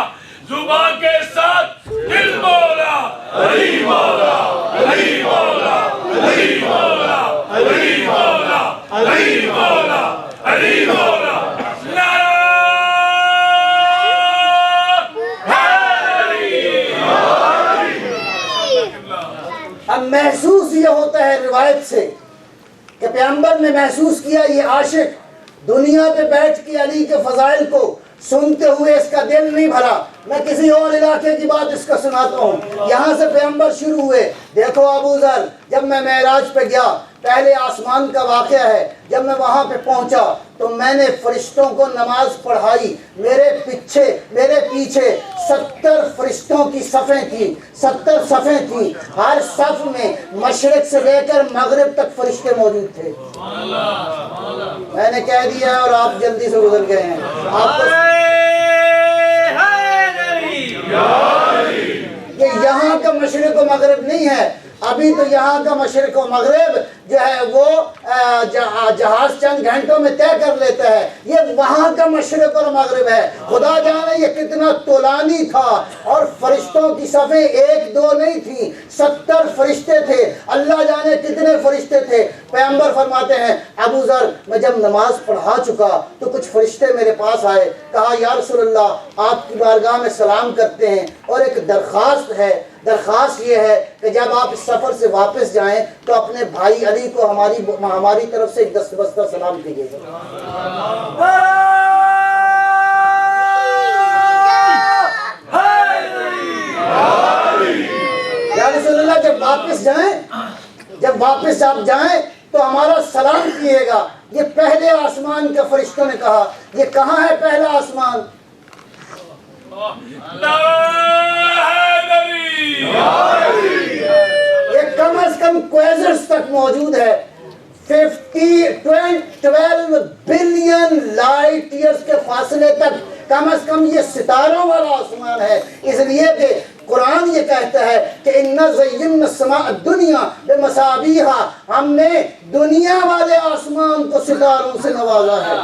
زبان کے ساتھ دل بولا علی مولا, علی مولا, علی مولا, علی مولا, علی مولا, علی مولا. اب محسوس یہ ہوتا ہے روایت سے کہ پیغمبر نے محسوس کیا یہ عاشق دنیا پہ بیٹھ کے علی کے فضائل کو سنتے ہوئے اس کا دل نہیں بھرا. میں کسی اور علاقے کی بات اس کا سناتا ہوں. یہاں سے پیغمبر شروع ہوئے. دیکھو ابو ذر, جب میں معراج پہ گیا, پہلے آسمان کا واقعہ ہے, جب میں وہاں پہ پہنچا تو میں نے فرشتوں کو نماز پڑھائی. میرے پیچھے 70 فرشتوں کی صفیں تھیں, 70 صفیں تھیں. ہر صف میں مشرق سے لے کر مغرب تک فرشتے موجود تھے. میں نے کہہ دیا اور آپ جلدی سے گزر گئے ہیں. آپ یہ یہاں کا مشرق و مغرب نہیں ہے, ابھی تو یہاں کا مشرق و مغرب جو ہے وہ جہاز چند گھنٹوں میں طے کر لیتا ہے. یہ وہاں کا مشرق اور مغرب ہے. خدا جانے یہ کتنا طولانی تھا, اور فرشتوں کی صفیں 1-2 نہیں تھیں, 70 فرشتے تھے. اللہ جانے کتنے فرشتے تھے. پیغمبر فرماتے ہیں ابو ذر میں جب نماز پڑھا چکا تو کچھ فرشتے میرے پاس آئے. کہا یا رسول اللہ آپ کی بارگاہ میں سلام کرتے ہیں, اور ایک درخواست ہے. درخواست یہ ہے کہ جب آپ اس سفر سے واپس جائیں تو اپنے بھائی علی کو ہماری طرف سے ایک دستبستہ سلام کیجیے گا. یا رسول اللہ جب واپس آپ جائیں تو ہمارا سلام کیے گا. یہ پہلے آسمان کے فرشتوں نے کہا. یہ کہاں ہے پہلا آسمان؟ یہ کم از کم کویزرز تک موجود ہے. 12 بلین لائٹ ایئرز کے فاصلے تک کم از کم یہ ستاروں والا آسمان ہے. اس لیے کہ قرآن یہ کہتا ہے کہ اِنَّا زَيَّنَّا السَّمَاءَ الدُّنْيَا بِمَصَابِيحَ, ہم نے دنیا والے آسمان کو ستاروں سے نوازا ہے.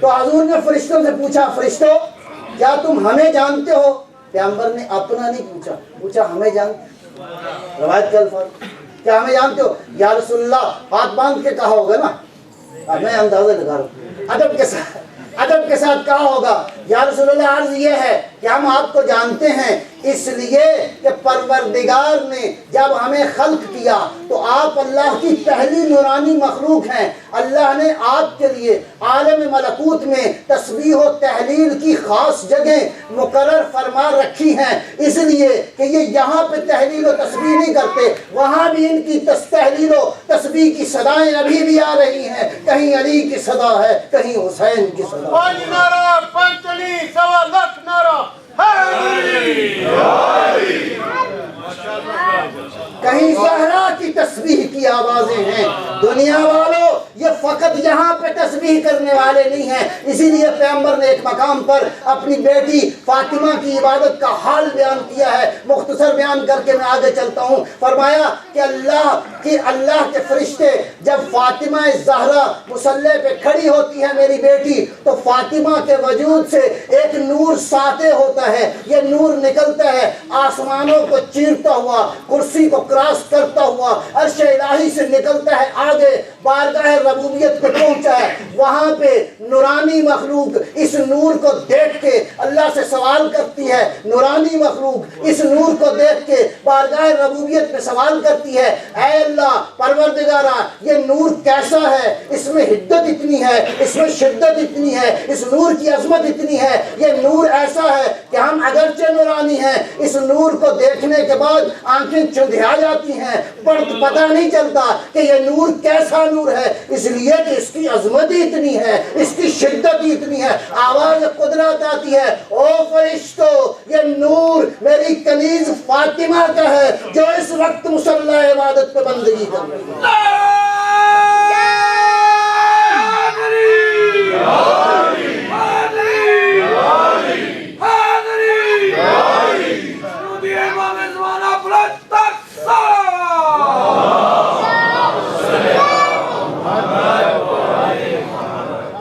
تو حضور نے فرشتوں سے پوچھا, فرشتوں کیا تم ہمیں جانتے ہو؟ پیغمبر نے اپنا نہیں پوچھا، پوچھا ہمیں جانتے؟ روایت کے الفاظ، کیا ہمیں جانتے ہو؟ یا رسول اللہ ہاتھ باندھ کے کہا ہوگا نا، میں اندازہ لگا رہا ہوں، ادب کے ساتھ کہا ہوگا یا رسول اللہ عرض یہ ہے کہ ہم آپ کو جانتے ہیں اس لیے کہ پروردگار نے جب ہمیں خلق کیا تو آپ اللہ کی پہلی نورانی مخلوق ہیں۔ اللہ نے آپ کے لیے عالم ملکوت میں تسبیح و تحلیل کی خاص جگہیں مقرر فرما رکھی ہیں، اس لیے کہ یہ یہاں پہ تحلیل و تسبیح نہیں کرتے، وہاں بھی ان کی تحلیل و تسبیح کی صدائیں ابھی بھی آ رہی ہیں، کہیں علی کی صدا ہے، کہیں حسین کی صدا ہے۔ کہیں زہرا کی تسبیح کی آوازیں ہیں۔ دنیا والوں یہ فقط یہاں پہ تسبیح کرنے والے نہیں ہیں، اسی لیے پیغمبر نے ایک مقام پر اپنی بیٹی فاطمہ کی عبادت کا حال بیان کیا ہے، مختصر بیان کر کے میں آگے چلتا ہوں۔ فرمایا کہ اللہ کے فرشتے جب فاطمہ زہرا مصلی پہ کھڑی ہوتی ہے میری بیٹی، تو فاطمہ کے وجود سے ایک نور ساطع ہوتا ہے، یہ نور نکلتا ہے آسمانوں کو چیرتا ہوا، کرسی کو کراس کرتا ہوا، عرش الہی سے نکلتا ہے، آگے بارگاہ ربوبیت پہ پہنچا ہے۔ وہاں پہ نورانی مخلوق اس نور کو دیکھ کے اللہ سے سوال کرتی ہے، نورانی مخلوق اس نور کو دیکھ کے بارگاہ ربوبیت پہ سوال کرتی ہے، اے اللہ پروردگارا یہ نور کیسا ہے، اس میں حدت اتنی ہے، اس میں شدت اتنی ہے، اس نور کی عظمت اتنی ہے، یہ نور ایسا ہے کہ ہم اگرچہ نورانی ہیں، اس نور کو دیکھنے کے بعد آنکھیں چندھیا جاتی ہیں، پتہ نہیں چلتا کہ یہ نور کیسا نور ہے، اس لیے کہ اس کی عظمت ہی اتنی ہے، اس کی شدت ہی اتنی ہے۔ آواز قدرت آتی ہے، او فرشتو یہ نور میری کنیز فاطمہ کا ہے جو اس وقت مصلی عبادت پہ بندگی کر رہی ہے۔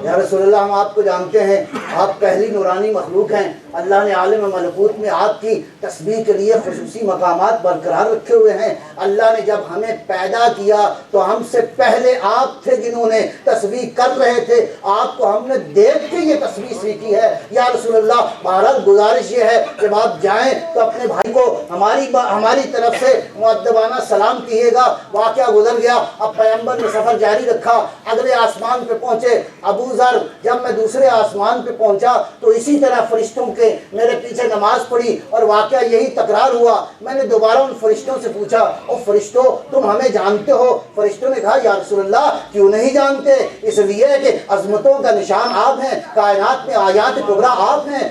یا رسول اللہ ہم آپ کو جانتے ہیں، آپ پہلی نورانی مخلوق ہیں، اللہ نے عالم ملکوت میں آپ کی تسبیح کے لیے خصوصی مقامات برقرار رکھے ہوئے ہیں۔ اللہ نے جب ہمیں پیدا کیا تو ہم سے پہلے آپ تھے جنہوں نے تسبیح کر رہے تھے، آپ کو ہم نے دیکھ کے یہ تسبیح سیکھی ہے۔ یا رسول اللہ بہرحال گزارش یہ ہے جب آپ جائیں تو اپنے بھائی کو ہماری طرف سے مؤدبانہ سلام کیجیے گا۔ واقعہ گزر گیا، اب پیغمبر نے سفر جاری رکھا، اگلے آسمان پہ پہنچے۔ ابو ذر جب میں دوسرے آسمان پہ پہنچا تو اسی طرح فرشتوں کے میرے پیچھے نماز پڑھی اور واقعہ یہی تکرار ہوا۔ میں نے دوبارہ ان فرشتوں سے پوچھا، او فرشتوں تم ہمیں جانتے ہو؟ فرشتوں نے کہا یا رسول اللہ کیوں نہیں جانتے، اس لیے کہ عظمتوں کا نشان آپ ہیں، کائنات میں آیات کبریٰ آپ ہیں،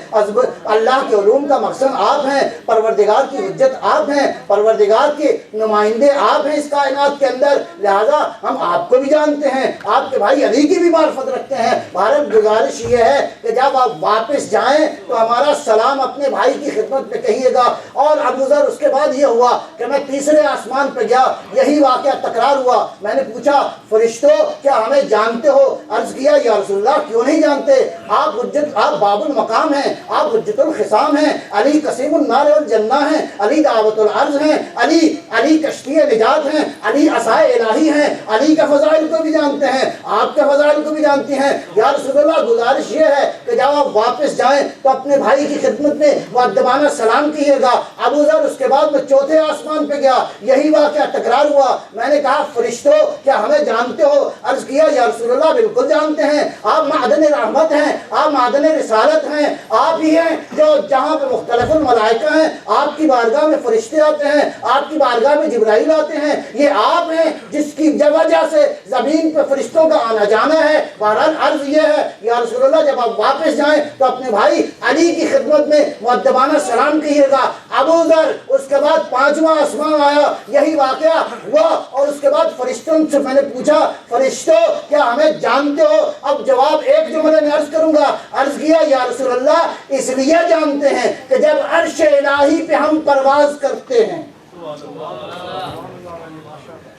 اللہ کے علوم کا مقصد آپ ہیں، پروردگار کی حجت آپ ہیں، پروردگار کے نمائندے آپ ہیں اس کائنات کے اندر، لہذا ہم آپ کو بھی جانتے ہیں، آپ کے بھائی علی کی بھی معرفت رکھتے ہیں۔ بھارت گزارش یہ ہے کہ جب آپ واپس جائیں تو ہمارا سلام اپنے بھائی کی خدمت میں کہیے گا۔ اور ابو ذر اس کے بعد یہ ہوا کہ میں تیسرے آسمان پہ گیا، یہی واقعہ تکرار ہوا۔ میں نے پوچھا فرشتوں کیا ہمیں جانتے ہو؟ عرض کیا یا رسول اللہ کیوں نہیں جانتے، آپ باب المقام ہیں، آپ حجت الخصام ہیں، علی قسیم النار والجنہ ہیں، علی دعوت العرض ہیں، علی کشتی نجات ہیں، علی عصائے الہی ہیں، علی کے فضائل کو بھی جانتے ہیں، آپ کے فضائل کو بھی جانتی ہیں۔ یا رسول اللہ گزارش یہ ہے کہ جب آپ واپس جائیں تو اپنے بھائی کی خدمت میں مؤدبانہ سلام کیجیے گا۔ ابو ذر اس کے بعد میں چوتھے آسمان پہ گیا، یہی واقعہ تکرار ہوا۔ میں نے کہا فرشتوں کیا ہمیں جانتے ہو؟ عرض کیا یا رسول اللہ بالکل جانتے ہیں، آپ معدن رحمت ہیں، آپ معدن رسالت ہیں، آپ ہی ہیں جو جہاں پہ مختلف الملائکہ ہیں آپ کی بارگاہ میں فرشتے آتے ہیں، آپ کی بارگاہ میں جبرائیل آتے ہیں، یہ آپ ہیں جس کی وجہ سے زمین پہ فرشتوں کا آنا جانا ہے۔ بہرحال عرض یہ ہے یا رسول اللہ جب آپ واپس جائیں تو اپنے بھائی علی کی خدمت میں مؤدبانہ سلام کیجیے گا۔ ابو ذر اس کے بعد پانچواں آسمان آیا، یہی واقعہ ہوا اور اس کے بعد فرشتوں سے میں نے پوچھا فرشتوں کیا ہمیں جانتے ہو؟ اب جواب ایک جملے میں عرض کروں گا، عرض کیا یا رسول اللہ اس لیے جانتے ہیں کہ جب عرش الہی پہ ہم پرواز کرتے ہیں،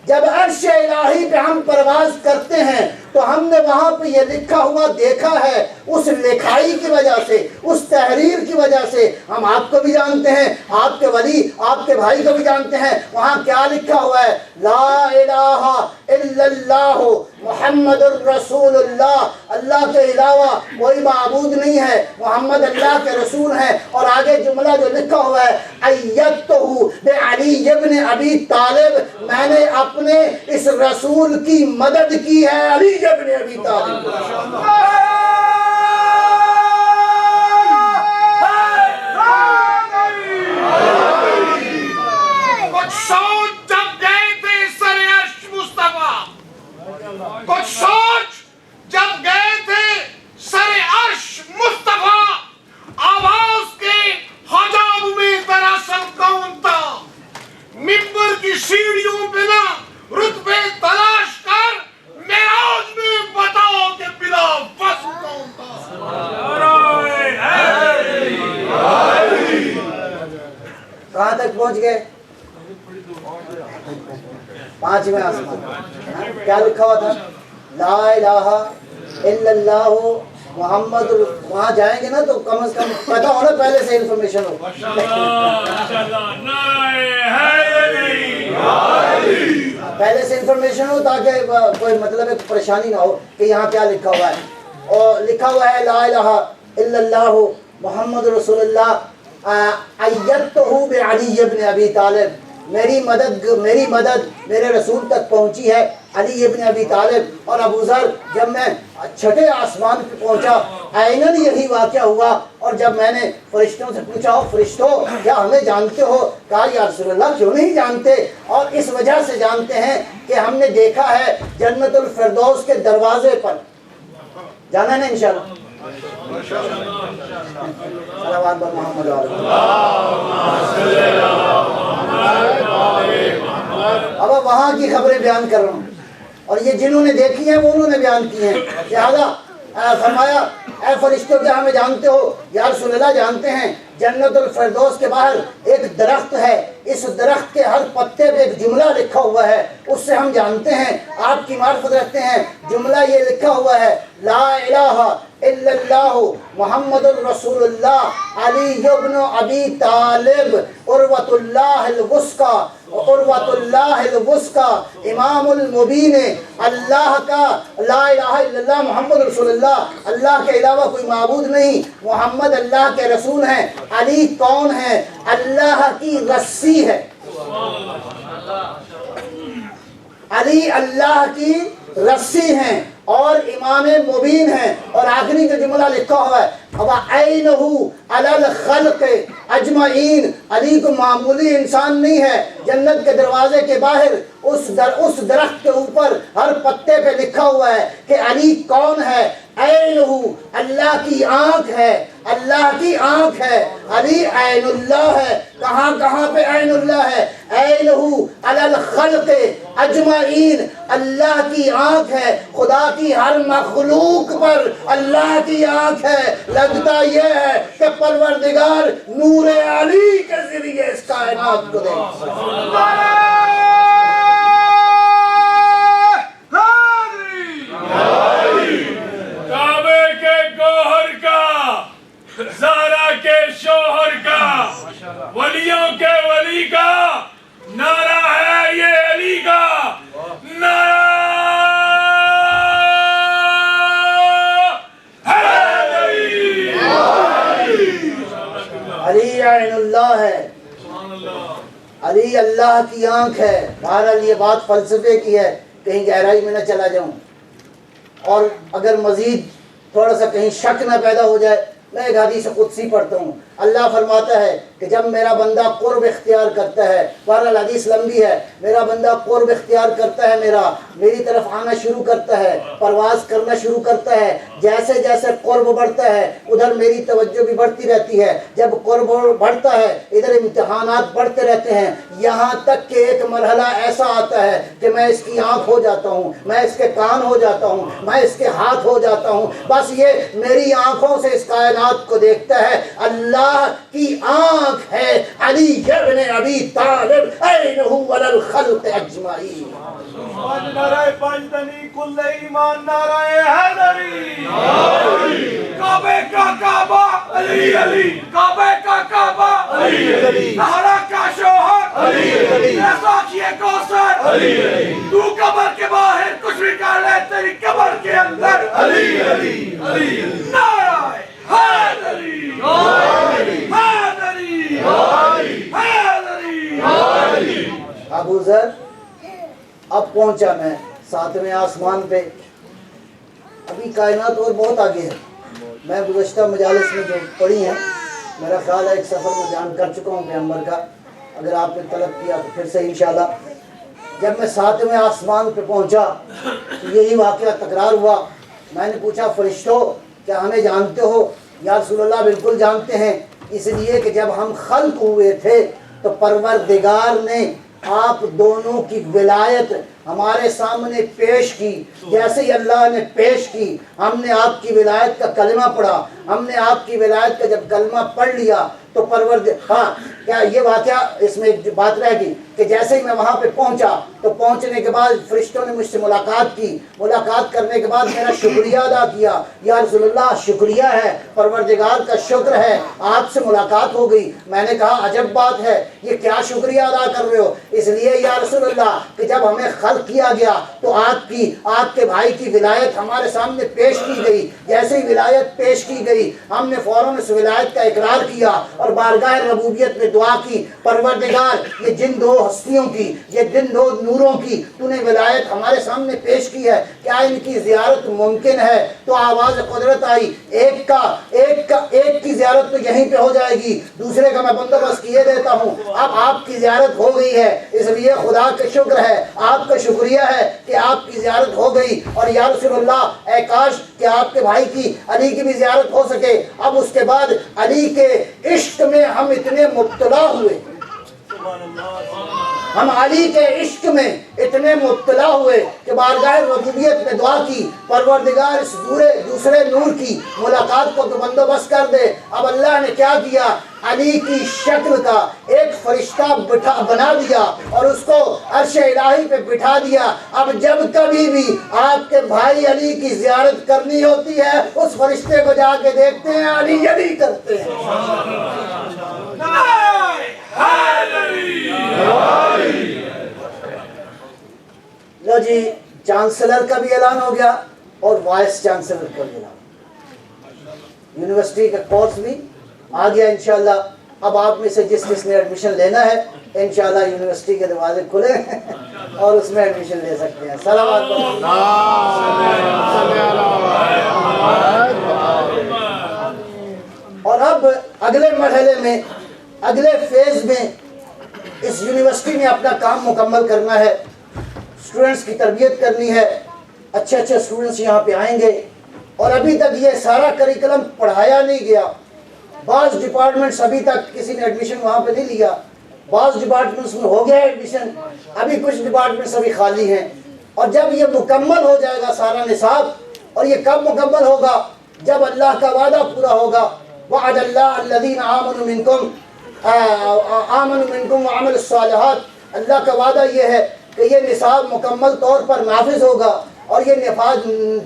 جب عرش الہی پہ ہم پرواز کرتے ہیں تو ہم نے وہاں پہ یہ لکھا ہوا دیکھا ہے، اس لکھائی کی وجہ سے، اس تحریر کی وجہ سے ہم آپ کو بھی جانتے ہیں، آپ کے ولی، آپ کے بھائی کو بھی جانتے ہیں۔ وہاں کیا لکھا ہوا ہے؟ لا الہ الا اللہ محمد الرسول اللہ، اللہ کے علاوہ کوئی معبود نہیں ہے، محمد اللہ کے رسول ہیں۔ اور آگے جملہ جو لکھا ہوا ہے ایدتہ بعلی ابن ابی طالب، میں نے اپنے اس رسول کی مدد کی ہے علی ابن ابی طالب۔ کچھ سوچ جب گئے تھے سر عرش مصطفیٰ، کچھ سوچ جب گئے تھے سر عرش مصطفیٰ، آواز کے حجاب میں دراصل کون تھا؟ ممبر کی سیڑھیوں پہ نہ رتبے تلاش کر معراج میں بتاؤ کہ بلا فصل کون تھا؟ کہاں تک پہنچ گئے؟ 5ویں آسمان۔ کیا لکھا ہوا تھا؟ لا الہ الا اللہ محمد۔ وہاں جائیں گے نا تو کم از کم پتا ہونا، پہلے سے انفارمیشن ہو۔ پہلے سے انفارمیشن ہو تاکہ کوئی مطلب ایک پریشانی نہ ہو کہ یہاں کیا لکھا ہوا ہے۔ اور لکھا ہوا ہے لا الہ الا اللہ محمد رسول اللہ ایدتہ بعلی ابن ابی طالب، میری مدد میرے رسول تک پہنچی ہے علی ابن ابی طالب۔ اور ابو ذر جب میں 6ٹھے آسمان پہ پہنچا عیناً یہی واقعہ ہوا، اور جب میں نے فرشتوں سے پوچھا ہو فرشتوں کیا ہمیں جانتے ہو؟ کہا یا رسول اللہ کیوں نہیں جانتے، اور اس وجہ سے جانتے ہیں کہ ہم نے دیکھا ہے جنت الفردوس کے دروازے پر۔ جانا ہے نا انشاءاللہ؟ صلوات بر محمد اب وہاں کی خبریں بیان کر رہا ہوں، اور یہ جنہوں نے دیکھی ہیں وہ انہوں نے بیان کی ہیں۔ لہذا فرمایا اے فرشتوں کیا ہمیں جانتے ہو؟ یا رسول اللہ جانتے ہیں، جنت الفردوس کے باہر ایک درخت ہے، اس درخت کے ہر پتے پہ ایک جملہ لکھا ہوا ہے، اس سے ہم جانتے ہیں، آپ کی معرفت رکھتے ہیں۔ جملہ یہ لکھا ہوا ہے لا الہ الا اللہ محمد الرسول اللہ علی ابن ابی طالب عروۃ اللہ الوثقی، عروۃ اللہ الوثقی امام المبین، اللہ کا لا الہ الا اللہ محمد رسول اللہ، اللہ کے علاوہ کوئی معبود نہیں، محمد اللہ کے رسول ہیں۔ علی کون ہے؟ اللہ کی رسی ہے، علی اللہ کی رسی ہیں اور امام مبین ہیں۔ اور آخری جو جملہ لکھا ہوا ہے وَعَيْنُهُ عَلَى الْخَلْقِ اجمعین، علی کو معمولی انسان نہیں ہے، جنت کے دروازے کے باہر اس درخت کے اوپر ہر پتے پہ لکھا ہوا ہے کہ علی کون ہے۔ عینہ، اللہ کی آنکھ ہے، اللہ کی آنکھ ہے، علی عین اللہ ہے۔ کہاں کہاں پہ عین اللہ ہے؟ عینہ علی الخلق اجمعین، اللہ کی آنکھ ہے، خدا کی ہر مخلوق پر اللہ کی آنکھ ہے۔ لگتا یہ ہے کہ پروردگار نور علی کے ذریعے اس کائنات کو دے۔ کعبے کے گوہر کا، زہرا کے شوہر کا، ولیوں کے ولی کا نعرہ ہے یہ علی کا نعرہ ہے علی۔ علی عین اللہ ہے، علی اللہ کی آنکھ ہے۔ بہرحال یہ بات فلسفے کی ہے، کہیں گہرائی میں نہ چلا جاؤں، اور اگر مزید تھوڑا سا کہیں شک نہ پیدا ہو جائے، میں ایک حدیث قدسی پڑھتا ہوں۔ اللہ فرماتا ہے کہ جب میرا بندہ قرب اختیار کرتا ہے، بہرحال حدیث لمبی ہے، میرا بندہ قرب اختیار کرتا ہے، میری طرف آنا شروع کرتا ہے، پرواز کرنا شروع کرتا ہے، جیسے جیسے قرب بڑھتا ہے ادھر میری توجہ بھی بڑھتی رہتی ہے، جب قرب بڑھتا ہے ادھر امتحانات بڑھتے رہتے ہیں، یہاں تک کہ ایک مرحلہ ایسا آتا ہے کہ میں اس کی آنکھ ہو جاتا ہوں، میں اس کے کان ہو جاتا ہوں، میں اس کے ہاتھ ہو جاتا ہوں، بس یہ میری آنکھوں سے اس کائنات کو دیکھتا ہے۔ اللہ اللہ کی آنکھ ہے علی ابن ابی طالب اینہ علی الخلق اجمعین. نعرہ پنجتنی کل ایمان نعرہ حیدری. کعبے کا کعبہ علی علی، کعبے کا کعبہ علی علی، زہرا کا شوہر علی علی، ایسا کیے کوثر علی علی، تو قبر کے باہر کچھ بھی کر لے تیری قبر کے اندر علی علی علی. نعرہ حیدری حیدری حیدری. ابو ذر اب پہنچا میں 7ویں آسمان پہ. ابھی کائنات اور بہت آگے ہے. میں گزشتہ مجالس میں جو پڑھی ہیں میرا خیال ہے ایک سفر میں بیان کر چکا ہوں پیغمبر کا. اگر آپ نے طلب کیا تو پھر سے انشاءاللہ. جب میں 7ویں آسمان پہ پہنچا تو یہی واقعہ تکرار ہوا. میں نے پوچھا فرشتوں کیا ہمیں جانتے ہو؟ یا رسول اللہ بالکل جانتے ہیں، اس لیے کہ جب ہم خلق ہوئے تھے تو پروردگار نے آپ دونوں کی ولایت ہمارے سامنے پیش کی. جیسے ہی اللہ نے پیش کی ہم نے آپ کی ولایت کا کلمہ پڑھا. ہم نے آپ کی ولایت کا جب کلمہ پڑھ لیا تو ہاں کیا یہ واقعہ اس میں ایک بات رہ گئی کہ جیسے ہی میں وہاں پہ پہنچا تو پہنچنے کے بعد فرشتوں نے مجھ سے ملاقات کی. ملاقات کرنے کے بعد میرا شکریہ ادا کیا. یا رسول اللہ شکریہ ہے، پروردگار کا شکر ہے، آپ سے ملاقات ہو گئی. میں نے کہا عجب بات ہے، یہ کیا شکریہ ادا کر رہے ہو؟ اس لیے یا رسول اللہ کہ جب ہمیں خلق کیا گیا تو آپ کے بھائی کی ولایت ہمارے سامنے پیش کی گئی. جیسے ہی ولایت پیش کی گئی ہم نے فوراً اس ولایت کا اقرار کیا اور بارگاہ ربوبیت میں دعا کی، پروردگار یہ جن دو ہستیوں کی، یہ جن دو نوروں کی تو نے ولایت ہمارے سامنے پیش کی ہے، کیا ان کی زیارت ممکن ہے؟ تو آواز قدرت آئی، ایک کی زیارت تو یہیں پہ ہو جائے گی، دوسرے کا میں بندوبست کیے دیتا ہوں. اب آپ کی زیارت ہو گئی ہے، اس لیے خدا کا شکر ہے، آپ کا شکریہ ہے کہ آپ کی زیارت ہو گئی. اور یا رسول اللہ اے کاش کہ آپ کے بھائی کی علی کی بھی زیارت ہو سکے. اب اس کے بعد علی کے عشق میں ہم اتنے مبتلا ہوئے، ہم علی کے عشق میں اتنے مبتلا ہوئے کہ بارگاہ ربوبیت میں دعا کی، پروردگار اس دوسرے نور کی ملاقات کو تو بندوبست کر دے. اب اللہ نے کیا کیا؟ علی کی شکل کا ایک فرشتہ بنا دیا اور اس کو عرش الہی پہ بٹھا دیا. اب جب کبھی بھی آپ کے بھائی علی کی زیارت کرنی ہوتی ہے اس فرشتے کو جا کے دیکھتے ہیں، علی علی کرتے ہیں. لو جی چانسلر کا بھی اعلان ہو گیا اور وائس چانسلر کا بھی اعلان. یونیورسٹی کا کورس بھی آ گیا انشاءاللہ. اب آپ میں سے جس نے ایڈمیشن لینا ہے انشاءاللہ یونیورسٹی کے دروازے کھلے اور اس میں ایڈمیشن لے سکتے ہیں. سلام علیکم. اور اب اگلے مرحلے میں، اگلے فیز میں اس یونیورسٹی میں اپنا کام مکمل کرنا ہے. اسٹوڈنٹس کی تربیت کرنی ہے. اچھے اسٹوڈنٹس یہاں پہ آئیں گے. اور ابھی تک یہ سارا کریکلم پڑھایا نہیں گیا. بعض ڈپارٹمنٹس ابھی تک کسی نے ایڈمیشن وہاں پہ نہیں لیا. بعض ڈپارٹمنٹس میں ہو گیا ایڈمیشن، ابھی کچھ ڈپارٹمنٹس ابھی خالی ہیں. اور جب یہ مکمل ہو جائے گا سارا نصاب، اور یہ کب مکمل ہوگا؟ جب اللہ کا وعدہ پورا ہوگا. وعد اللہ الذین آمنوا منکم وعملوا الصالحات. اللہ کا وعدہ یہ ہے کہ یہ نصاب مکمل طور پر نافذ ہوگا. اور یہ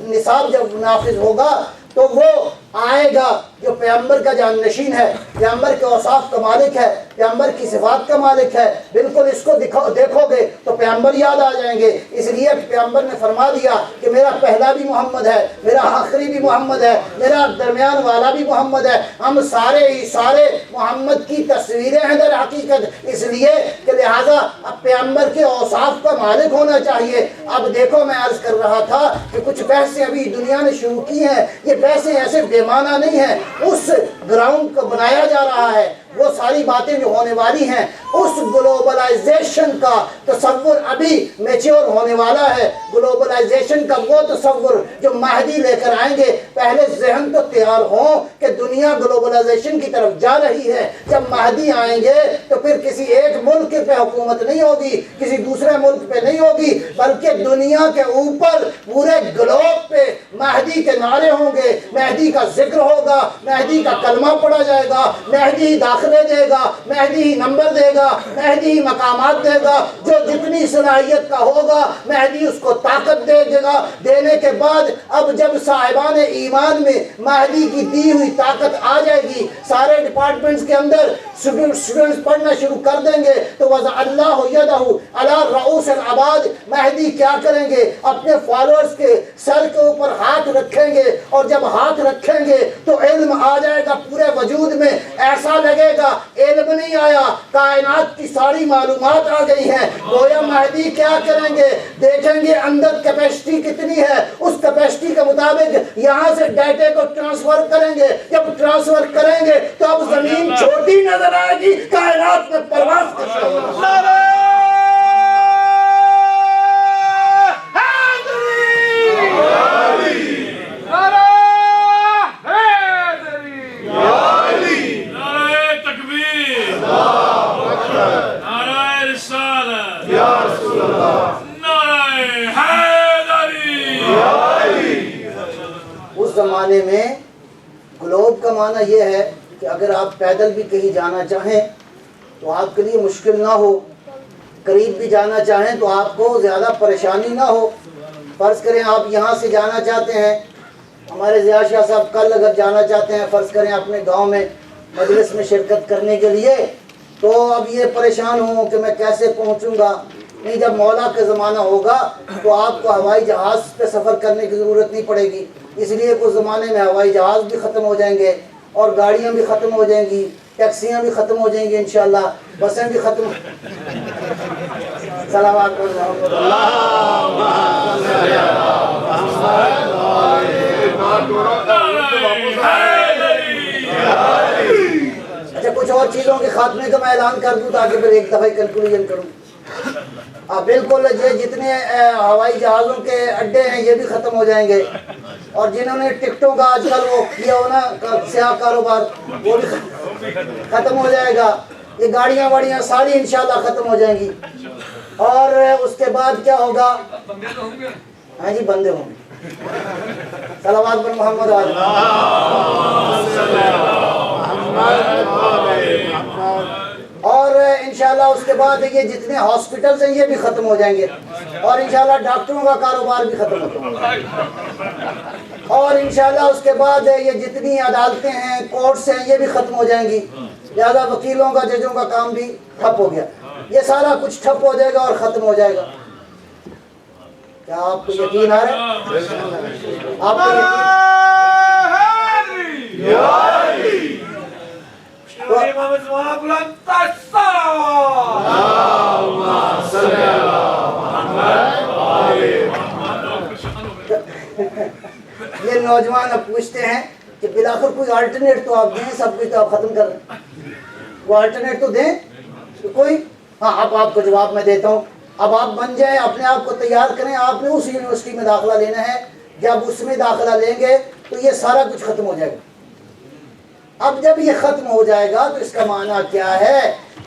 نصاب جب نافذ ہوگا تو وہ آئے گا جو پیغمبر کا جانشین ہے، پیغمبر کے اوصاف کا مالک ہے، پیغمبر کی صفات کا مالک ہے. بالکل اس کو دیکھو گے تو پیغمبر یاد آ جائیں گے. اس لیے پیغمبر نے فرما دیا کہ میرا پہلا بھی محمد ہے، میرا آخری بھی محمد ہے، میرا درمیان والا بھی محمد ہے. ہم سارے محمد کی تصویریں ہیں در حقیقت. اس لیے کہ لہٰذا اب پیغمبر کے اوصاف کا مالک ہونا چاہیے. اب دیکھو میں عرض کر رہا تھا کہ کچھ بحثیں ابھی دنیا نے شروع کی ہیں. یہ بحثیں ایسے بے معنی نہیں ہیں. اس گراؤنڈ کو بنایا جا رہا ہے وہ ساری باتیں جو ہونے والی ہیں، اس گلوبلائزیشن کا تصور ابھی میچور ہونے والا ہے۔ گلوبلائزیشن کا وہ تصور جو مہدی لے کر آئیں گے، پہلے ذہن تو تیار ہوں کہ دنیا گلوبلائزیشن کی طرف جا رہی ہے۔ جب مہدی آئیں گے تو پھر کسی ایک ملک پہ حکومت نہیں ہوگی، کسی دوسرے ملک پہ نہیں ہوگی، بلکہ دنیا کے اوپر پورے گلوب پہ مہدی کے نعرے ہوں گے، مہدی کا ذکر ہوگا، مہدی کا کلمہ پڑھا جائے گا، مہدی ہی داخلے دے گا، مہدی ہی نمبر دے گا، مہدی ہی مقامات دے گا۔ جو جتنی صلاحیت کا ہوگا مہدی اس کو طاقت دے گا۔ دینے کے بعد اب جب صاحبان ایمان میں مہدی کی دی ہوئی طاقت آ جائے گی، سارے ڈپارٹمنٹس کے اندر اسٹوڈنٹس پڑھنا شروع کر دیں گے، تو وضع اللہ یدہ علی رؤوس العباد، مہدی کیا کریں گے؟ اپنے فالوورز کے سر کے اوپر ہاتھ رکھیں گے، اور جب ہاتھ رکھیں گے تو علم آ جائے گا پورے وجود میں۔ ایسا لگے گا علم نہیں آیا، کائنات کی ساری معلومات آ گئی ہیں۔ گویا مہدی کیا کریں گے؟ دیکھیں گے اندر کیپیسٹی کتنی ہے، اس کیپیسٹی کے مطابق یہاں سے ڈیٹے کو ٹرانسفر کریں گے۔ جب ٹرانسفر کریں گے تو اب زمین چھوٹی نظر آئے گی، کائنات میں پرواز کرتے ہیں۔ اس زمانے میں گلوب کا معنی یہ ہے کہ اگر آپ پیدل بھی کہیں جانا چاہیں تو آپ کے لیے مشکل نہ ہو، قریب بھی جانا چاہیں تو آپ کو زیادہ پریشانی نہ ہو۔ فرض کریں آپ یہاں سے جانا چاہتے ہیں، ہمارے ضیاء شاہ صاحب کل اگر جانا چاہتے ہیں فرض کریں اپنے گاؤں میں مجلس میں شرکت کرنے کے لیے، تو اب یہ پریشان ہوں کہ میں کیسے پہنچوں گا۔ نہیں، جب مولا کا زمانہ ہوگا تو آپ کو ہوائی جہاز پہ سفر کرنے کی ضرورت نہیں پڑے گی، اس لیے کچھ زمانے میں ہوائی جہاز بھی ختم ہو جائیں گے، اور گاڑیاں بھی ختم ہو جائیں گی، ٹیکسیاں بھی ختم ہو جائیں گی انشاءاللہ، بسیں بھی ختم۔ صلوات اچھا، کچھ اور چیزوں کے خاتمے کا میں اعلان کر دوں تاکہ پھر ایک دفعہ کنکلوژن کروں۔ بالکل، یہ جتنے ہوائی جہازوں کے اڈے ہیں یہ بھی ختم ہو جائیں گے، اور جنہوں نے ٹکٹوں کا آج کل وہ کیا ہو نا سیاہ کاروبار، وہ بھی ختم ہو جائے گا۔ یہ گاڑیاں واڑیاں ساری انشاءاللہ ختم ہو جائیں گی، اور اس کے بعد کیا ہوگا؟ ہاں جی، بندے ہوں گے۔ صلوات پر محمد اور انشاءاللہ اس کے بعد یہ جتنے ہاسپٹلز ہیں یہ بھی ختم ہو جائیں گے، اور انشاءاللہ ڈاکٹروں کا کاروبار بھی ختم ہوگا، اور انشاءاللہ اس کے بعد یہ جتنی عدالتیں ہیں، کورٹس ہیں، یہ بھی ختم ہو جائیں گی۔ لہذا وکیلوں کا، ججوں کا کام بھی ٹھپ ہو گیا، یہ سارا کچھ ٹھپ ہو جائے گا اور ختم ہو جائے گا۔ کیا آپ کو یقین آ رہا ہے؟ آپ کو یہ نوجوان اب پوچھتے ہیں کہ بلاخر کوئی آلٹرنیٹ تو آپ دیں، سب کچھ تو آپ ختم کر رہے ہیں، وہ آلٹرنیٹ تو دیں کوئی۔ ہاں، اب آپ کو جواب میں دیتا ہوں۔ اب آپ بن جائیں، اپنے آپ کو تیار کریں، آپ نے اس یونیورسٹی میں داخلہ لینا ہے، جب اس میں داخلہ لیں گے تو یہ سارا کچھ ختم ہو جائے گا۔ اب جب یہ ختم ہو جائے گا تو اس کا معنی کیا ہے؟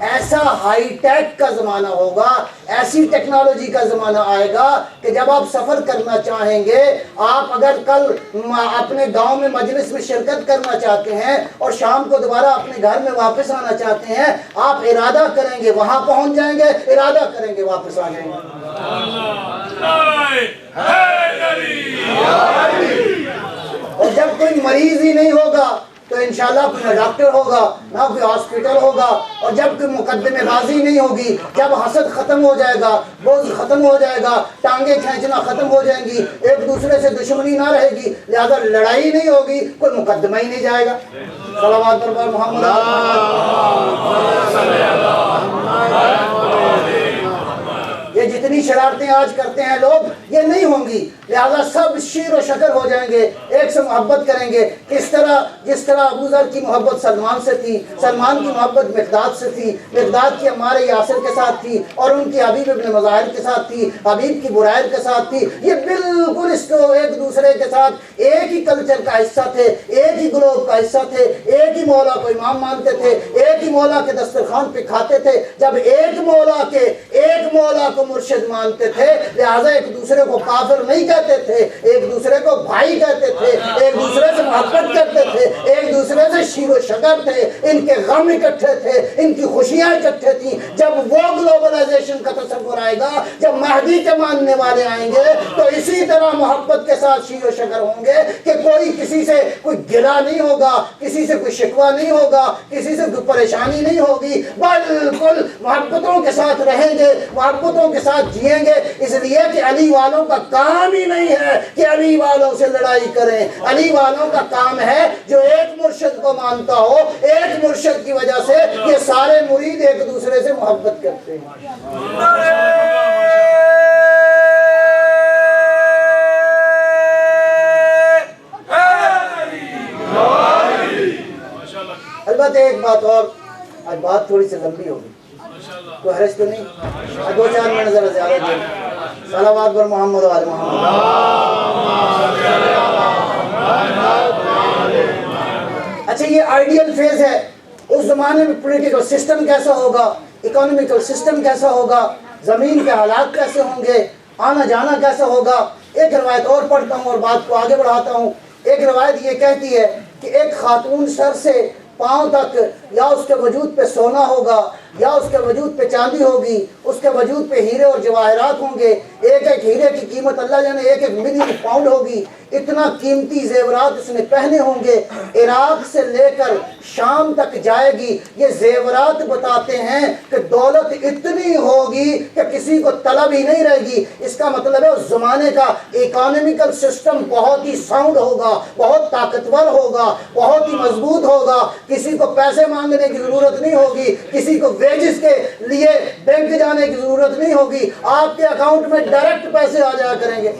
ایسا ہائی ٹیک کا زمانہ ہوگا، ایسی ٹیکنالوجی کا زمانہ آئے گا کہ جب آپ سفر کرنا چاہیں گے، آپ اگر کل اپنے گاؤں میں مجلس میں شرکت کرنا چاہتے ہیں اور شام کو دوبارہ اپنے گھر میں واپس آنا چاہتے ہیں، آپ ارادہ کریں گے وہاں پہنچ جائیں گے، ارادہ کریں گے واپس آ جائیں گے۔ اور جب کوئی مریض ہی نہیں ہوگا تو انشاءاللہ کوئی نہ ڈاکٹر ہوگا، نہ کوئی ہاسپٹل ہوگا، اور جب کوئی مقدمے بازی نہیں ہوگی، جب حسد ختم ہو جائے گا، بغض ختم ہو جائے گا، ٹانگیں کھینچنا ختم ہو جائیں گی، ایک دوسرے سے دشمنی نہ رہے گی، لہذا لڑائی نہیں ہوگی، کوئی مقدمہ ہی نہیں جائے گا۔ صلوات پر محمد۔ یہ جتنی شرارتیں آج کرتے ہیں لوگ، یہ نہیں ہوں گی لہذا سب شیر و شکر ہو جائیں گے، ایک سے محبت کریں گے. جس طرح ابو ذر کی محبت سلمان سے تھی، سلمان کی محبت مقداد سے تھی، مقداد کی عمار یاسر کے ساتھ تھی، اور ان کی حبیب ابن مظاہر کے ساتھ تھی، حبیب کی برائر کے ساتھ تھی. یہ بالکل اس کو ایک دوسرے کے ساتھ ایک ہی کلچر کا حصہ تھے، ایک ہی گروپ کا حصہ تھے، ایک ہی مولا کو امام مانتے تھے، ایک ہی مولا کے دسترخوان پہ کھاتے تھے. جب ایک مولا کو مرشد مانتے تھے، لہٰذا ایک دوسرے کو کافر نہیں کہتے تھے، ایک دوسرے کو بھائی کہتے تھے، ایک دوسرے سے محبت کرتے تھے، ایک دوسرے سے شیر و شکر تھے. ان کے غم اکٹھے تھے، ان کی خوشیاں اکٹھے تھیں. جب وہ گلوبلائزیشن کا تصور آئے گا، جب مہدی کے ماننے والے آئیں گے، تو اسی طرح محبت کے ساتھ شیر و شکر ہوں گے کہ کوئی کسی سے کوئی گلا نہیں ہوگا، کسی سے کوئی شکوہ نہیں ہوگا، کسی سے کوئی پریشانی نہیں ہوگی، بالکل محبتوں کے ساتھ رہیں گے، محبتوں کے ساتھ جئیں گے. اس لیے کہ علی والوں کا کام ہی نہیں ہے کہ علی والوں سے لڑائی کریں. علی والوں کا کام ہے جو ایک مرشد کو مانتا ہو، ایک مرشد کی وجہ سے یہ سارے مرید ایک دوسرے سے محبت کرتے ہیں. البتہ ایک بات اور، آج بات تھوڑی سی لمبی ہوگی، کوئی حرج تو نہیں؟ 2-4 منٹ ذرا زیادہ دیں. صلوات بر محمد و آل محمد. اچھا، یہ آئیڈیل فیز ہے. اس زمانے میں پولیٹیکل سسٹم کیسا ہوگا، اکانومیکل سسٹم کیسا ہوگا، زمین کے حالات کیسے ہوں گے، آنا جانا کیسا ہوگا. ایک روایت اور پڑھتا ہوں اور بات کو آگے بڑھاتا ہوں. ایک روایت یہ کہتی ہے کہ ایک خاتون سر سے پاؤں تک یا اس کے وجود پہ سونا ہوگا، یا اس کے وجود پہ چاندی ہوگی، اس کے وجود پہ ہیرے اور جواہرات ہوں گے. ایک ایک ہیرے کی قیمت اللہ جانے 1-1 ملین پاؤنڈ ہوگی. اتنا قیمتی زیورات اس نے پہنے ہوں گے. عراق سے لے کر شام تک جائے گی. یہ زیورات بتاتے ہیں کہ دولت اتنی ہوگی کہ کسی کو طلب ہی نہیں رہے گی. اس کا مطلب ہے اس زمانے کا اکانومیکل سسٹم بہت ہی ساؤنڈ ہوگا، بہت طاقتور ہوگا، بہت ہی مضبوط ہوگا. کسی کو پیسے مانگنے کی ضرورت نہیں ہوگی، کسی کو ویجز کے لیے بینک جانے کی ضرورت نہیں ہوگی. آپ کے اکاؤنٹ میں ڈائریکٹ پیسے آ جایا کریں گے.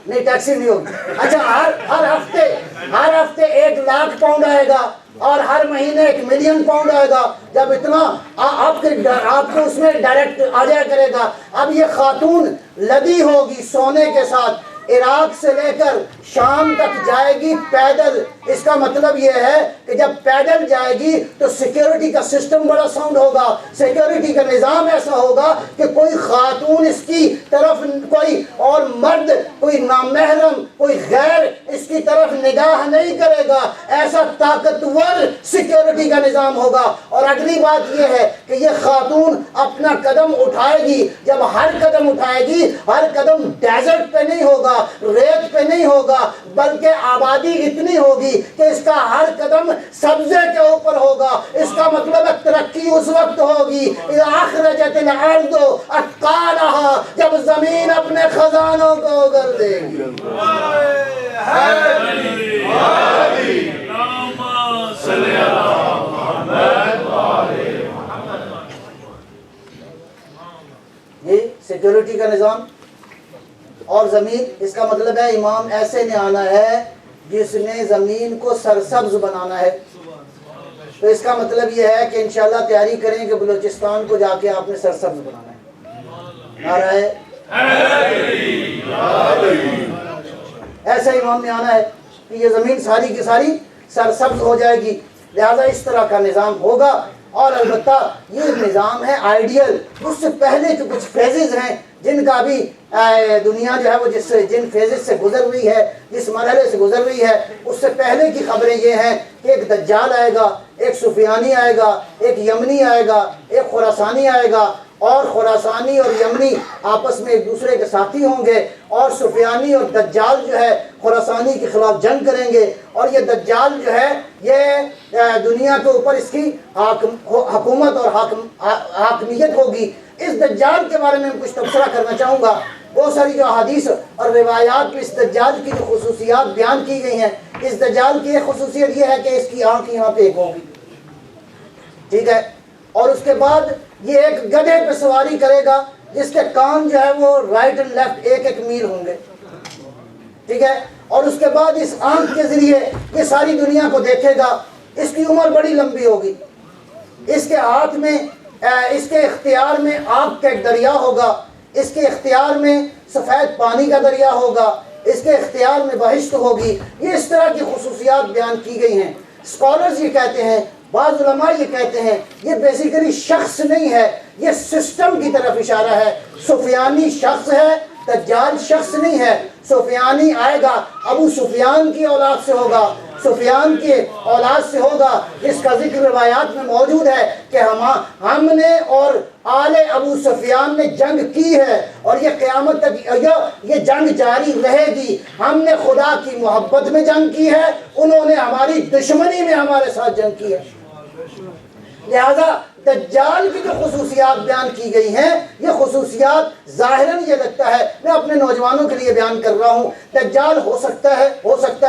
نہیں، ٹیکسی نہیں ہوگی. اچھا، ہر ہفتے 1 لاکھ پاؤنڈ آئے گا اور ہر مہینے 1 ملین پاؤنڈ آئے گا. جب اتنا آپ کو اس میں ڈائریکٹ آ جایا کرے گا. اب یہ خاتون لدی ہوگی سونے کے ساتھ، عراق سے لے کر شام تک جائے گی پیدل. اس کا مطلب یہ ہے کہ جب پیدل جائے گی تو سیکیورٹی کا سسٹم بڑا ساؤنڈ ہوگا، سیکیورٹی کا نظام ایسا ہوگا کہ کوئی خاتون اس کی طرف، کوئی اور مرد، کوئی نامحرم، کوئی غیر اس کی طرف نگاہ نہیں کرے گا. ایسا طاقتور سیکیورٹی کا نظام ہوگا. اور اگلی بات یہ ہے کہ یہ خاتون اپنا قدم اٹھائے گی. جب ہر قدم اٹھائے گی، ہر قدم ڈیزرٹ پہ نہیں ہوگا، ریت پہ نہیں ہوگا، بلکہ آبادی اتنی ہوگی کہ اس کا ہر قدم سبزے کے اوپر ہوگا. اس کا مطلب ہے ترقی اس وقت ہوگی اخرجت الارض اثقالها، جب زمین اپنے خزانوں کو اگل دے گی. یہ سیکیورٹی کا نظام اور زمین. اس کا مطلب ہے امام ایسے نے آنا ہے جس نے زمین کو سرسبز بنانا ہے. تو اس کا مطلب یہ ہے کہ انشاءاللہ تیاری کریں کہ بلوچستان کو جا کے آپ نے سرسبز بنانا ہے. نعرہ ایسا امام نے آنا ہے کہ یہ زمین ساری کی ساری سرسبز ہو جائے گی. لہذا اس طرح کا نظام ہوگا. اور البتہ یہ نظام ہے آئیڈیل. اس سے پہلے جو کچھ فیزز ہیں جن کا بھی دنیا جو ہے وہ جن فیزز سے گزر رہی ہے، جس مرحلے سے گزر رہی ہے، اس سے پہلے کی خبریں یہ ہیں کہ ایک دجال آئے گا، ایک سفیانی آئے گا، ایک یمنی آئے گا، ایک خراسانی آئے گا. اور خراسانی اور یمنی آپس میں ایک دوسرے کے ساتھی ہوں گے. اور سفیانی اور دجال جو ہے خراسانی کے خلاف جنگ کریں گے. اور یہ دجال جو ہے یہ دنیا کے اوپر اس کی حکومت اور حاکمیت ہوگی. اس دجال کے بارے میں کچھ تبصرہ کرنا چاہوں گا. بہت ساری جو احادیث اور روایات میں اس دجال کی جو خصوصیات بیان کی گئی ہیں، اس دجال کی ایک خصوصیت یہ ہے کہ اس کی آنکھ یہاں پہ ایک ہوگی. ٹھیک ہے، اور اس کے بعد یہ ایک گدھے پہ سواری کرے گا جس کے کان جو ہے وہ رائٹ اینڈ لیفٹ 1-1 میل ہوں گے، ٹھیک ہے، اور اس کے بعد اس آنکھ کے ذریعے یہ ساری دنیا کو دیکھے گا. اس کی عمر بڑی لمبی ہوگی. اس کے ہاتھ میں اس کے اختیار میں آگ کا ایک دریا ہوگا، اس کے اختیار میں سفید پانی کا دریا ہوگا، اس کے اختیار میں بہشت ہوگی. یہ اس طرح کی خصوصیات بیان کی گئی ہیں. اسکالرز یہ کہتے ہیں، بعض علماء یہ کہتے ہیں یہ بیسیکلی شخص نہیں ہے، یہ سسٹم کی طرف اشارہ ہے. سفیانی شخص ہے، دجال شخص نہیں ہے. سفیانی آئے گا، ابو سفیان کی اولاد سے ہوگا، سفیان کی اولاد سے ہوگا، جس کا ذکر روایات میں موجود ہے کہ ہم نے اور آل ابو سفیان نے جنگ کی ہے اور یہ قیامت تک یہ جنگ جاری رہے گی. ہم نے خدا کی محبت میں جنگ کی ہے، انہوں نے ہماری دشمنی میں ہمارے ساتھ جنگ کی ہے. لہذا دجال کی جو خصوصیات بیان کی گئی ہیں یہ خصوصیات ظاہراً یہ لگتا ہے، میں اپنے نوجوانوں کے لیے بیان کر رہا ہوں، دجال ہو سکتا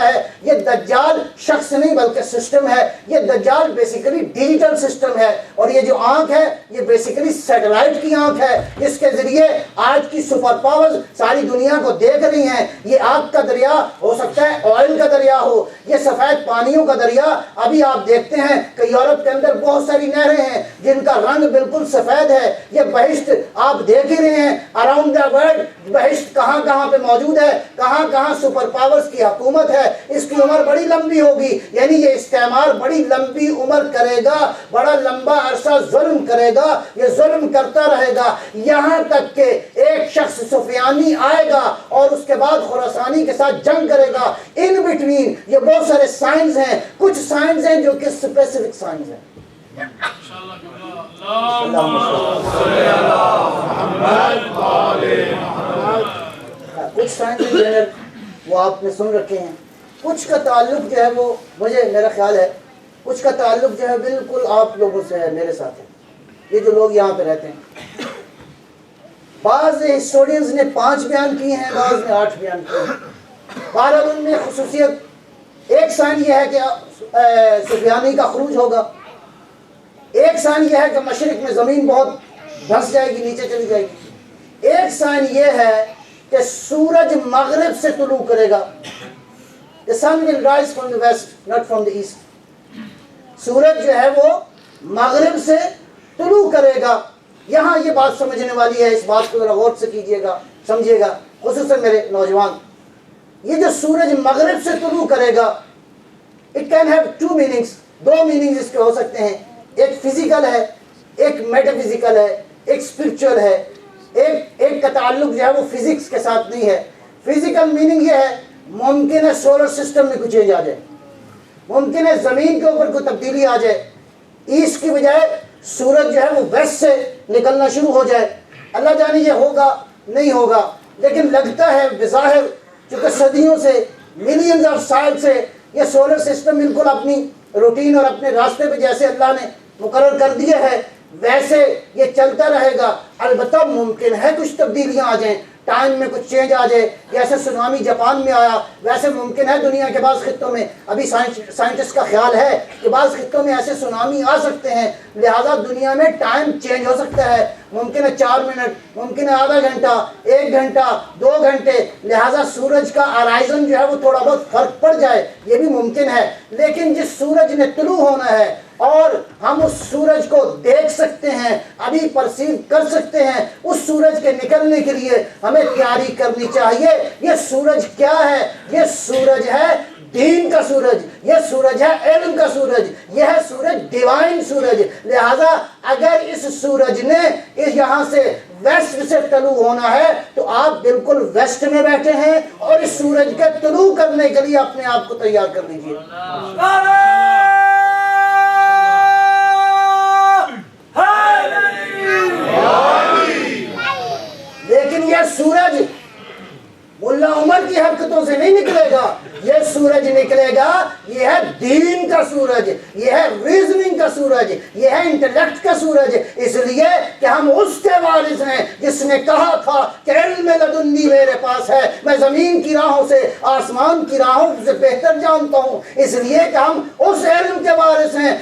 ہے یہ دجال شخص نہیں بلکہ سسٹم ہے. یہ دجال بیسیکلی ڈیجیٹل سسٹم ہے، اور یہ جو آنکھ ہے یہ بیسیکلی سیٹلائٹ کی آنکھ ہے جس کے ذریعے آج کی سپر پاورز ساری دنیا کو دیکھ رہی ہیں. یہ آگ کا دریا ہو سکتا ہے، آئل کا دریا ہو، یہ سفید پانیوں کا دریا. ابھی آپ دیکھتے ہیں کہ یورپ کے اندر بہت ساری نہریں ہیں جن کا رنگ بالکل سفید ہے. یہ بہشت آپ دیکھ ہی رہے ہیں اراؤنڈ دا ورلڈ، بہشت کہاں کہاں پہ موجود ہے، کہاں کہاں سپر پاورز کی حکومت ہے. اس کی عمر بڑی لمبی ہوگی، یعنی یہ استعمار بڑی لمبی عمر کرے گا، بڑا لمبا عرصہ ظلم کرے گا، یہ ظلم کرتا رہے گا یہاں تک کہ ایک شخص سفیانی آئے گا اور اس کے بعد خراسانی کے ساتھ جنگ کرے گا. ان بٹوین یہ بہت سارے سائنز ہیں، کچھ سائنز ہیں جو کہ اسپیسیفک سائنز ہیں. کچھ سائنس انجینئر وہ آپ نے سن رکھے ہیں، کچھ کا تعلق جو ہے وہ مجھے میرا خیال ہے کچھ کا تعلق جو ہے بالکل آپ لوگوں سے ہے، میرے ساتھ ہے. یہ جو لوگ یہاں پہ رہتے ہیں، بعض ہسٹورینز نے 5 بیان کیے ہیں، بعض نے 8 بیان کیے ہیں. بہرحال ان میں خصوصیت ایک سائن یہ ہے کہ سفیانی کا خروج ہوگا، ایک سائن یہ ہے کہ مشرق میں زمین بہت دھنس جائے گی، نیچے چلی جائے گی. ایک سائن یہ ہے کہ سورج مغرب سے طلوع کرے گا. The sun will rise from the west, not from the east. سورج جو ہے وہ مغرب سے طلوع کرے گا. یہاں یہ بات سمجھنے والی ہے، اس بات کو ذرا غور سے کیجئے گا، سمجھیے گا، خصوصاً میرے نوجوان. یہ جو سورج مغرب سے طلوع کرے گا، it can have 2 meanings. 2 meanings اس کے ہو سکتے ہیں. ایک فزیکل ہے، ایک میٹا فزیکل ہے، ایک اسپرچل ہے. ایک کا تعلق جو ہے وہ فزکس کے ساتھ نہیں ہے. فزیکل میننگ یہ ہے ممکن ہے سولر سسٹم میں کچھ چینج آ جائے، ممکن ہے زمین کے اوپر کوئی تبدیلی آ جائے، ایسٹ کی بجائے سورج جو ہے وہ ویسٹ سے نکلنا شروع ہو جائے. اللہ جانے یہ ہوگا نہیں ہوگا، لیکن لگتا ہے بظاہر چونکہ صدیوں سے، ملینز آف سال سے یہ سولر سسٹم بالکل اپنی روٹین اور اپنے راستے پہ جیسے اللہ نے مقرر کر دیا ہے ویسے یہ چلتا رہے گا. البتہ ممکن ہے کچھ تبدیلیاں آ جائیں، ٹائم میں کچھ چینج آ جائے. جیسے سونامی جاپان میں آیا ویسے ممکن ہے دنیا کے بعض خطوں میں، ابھی سائنٹسٹ کا خیال ہے کہ بعض خطوں میں ایسے سونامی آ سکتے ہیں، لہذا دنیا میں ٹائم چینج ہو سکتا ہے. ممکن ہے 4 منٹ، ممکن ہے آدھا گھنٹہ، 1 گھنٹہ، 2 گھنٹے، لہذا سورج کا آرائزن جو ہے وہ تھوڑا بہت فرق پڑ جائے، یہ بھی ممکن ہے. لیکن جس سورج نے طلوع ہونا ہے اور ہم اس سورج کو دیکھ سکتے ہیں، ابھی پرسیو کر سکتے ہیں، اس سورج کے نکلنے کے لیے ہمیں تیاری کرنی چاہیے. یہ سورج کیا ہے؟ یہ سورج ہے دین کا سورج، یہ سورج ہے علم کا سورج، یہ ہے سورج ڈیوائن سورج. لہذا اگر اس سورج نے یہاں سے ویسٹ سے طلوع ہونا ہے تو آپ بالکل ویسٹ میں بیٹھے ہیں اور اس سورج کے طلوع کرنے کے لیے اپنے آپ کو تیار کر لیجیے. لیکن یہ سورج ملا عمر کی حرکتوں سے نہیں نکلے گا، یہ سورج سورج نکلے گا، یہ ہے دین کا سورج، یہ ہے ریزننگ کا سورج، یہ ہے انٹلیکٹ کا سورج، اس لیے کہ ہم اس کے وارث ہیں جس نے کہا تھا کہ علم لدنی میرے پاس ہے، میں زمین کی راہوں سے آسمان کی راہوں سے بہتر جانتا ہوں، اس لیے کہ ہم اس علم کے وارث ہیں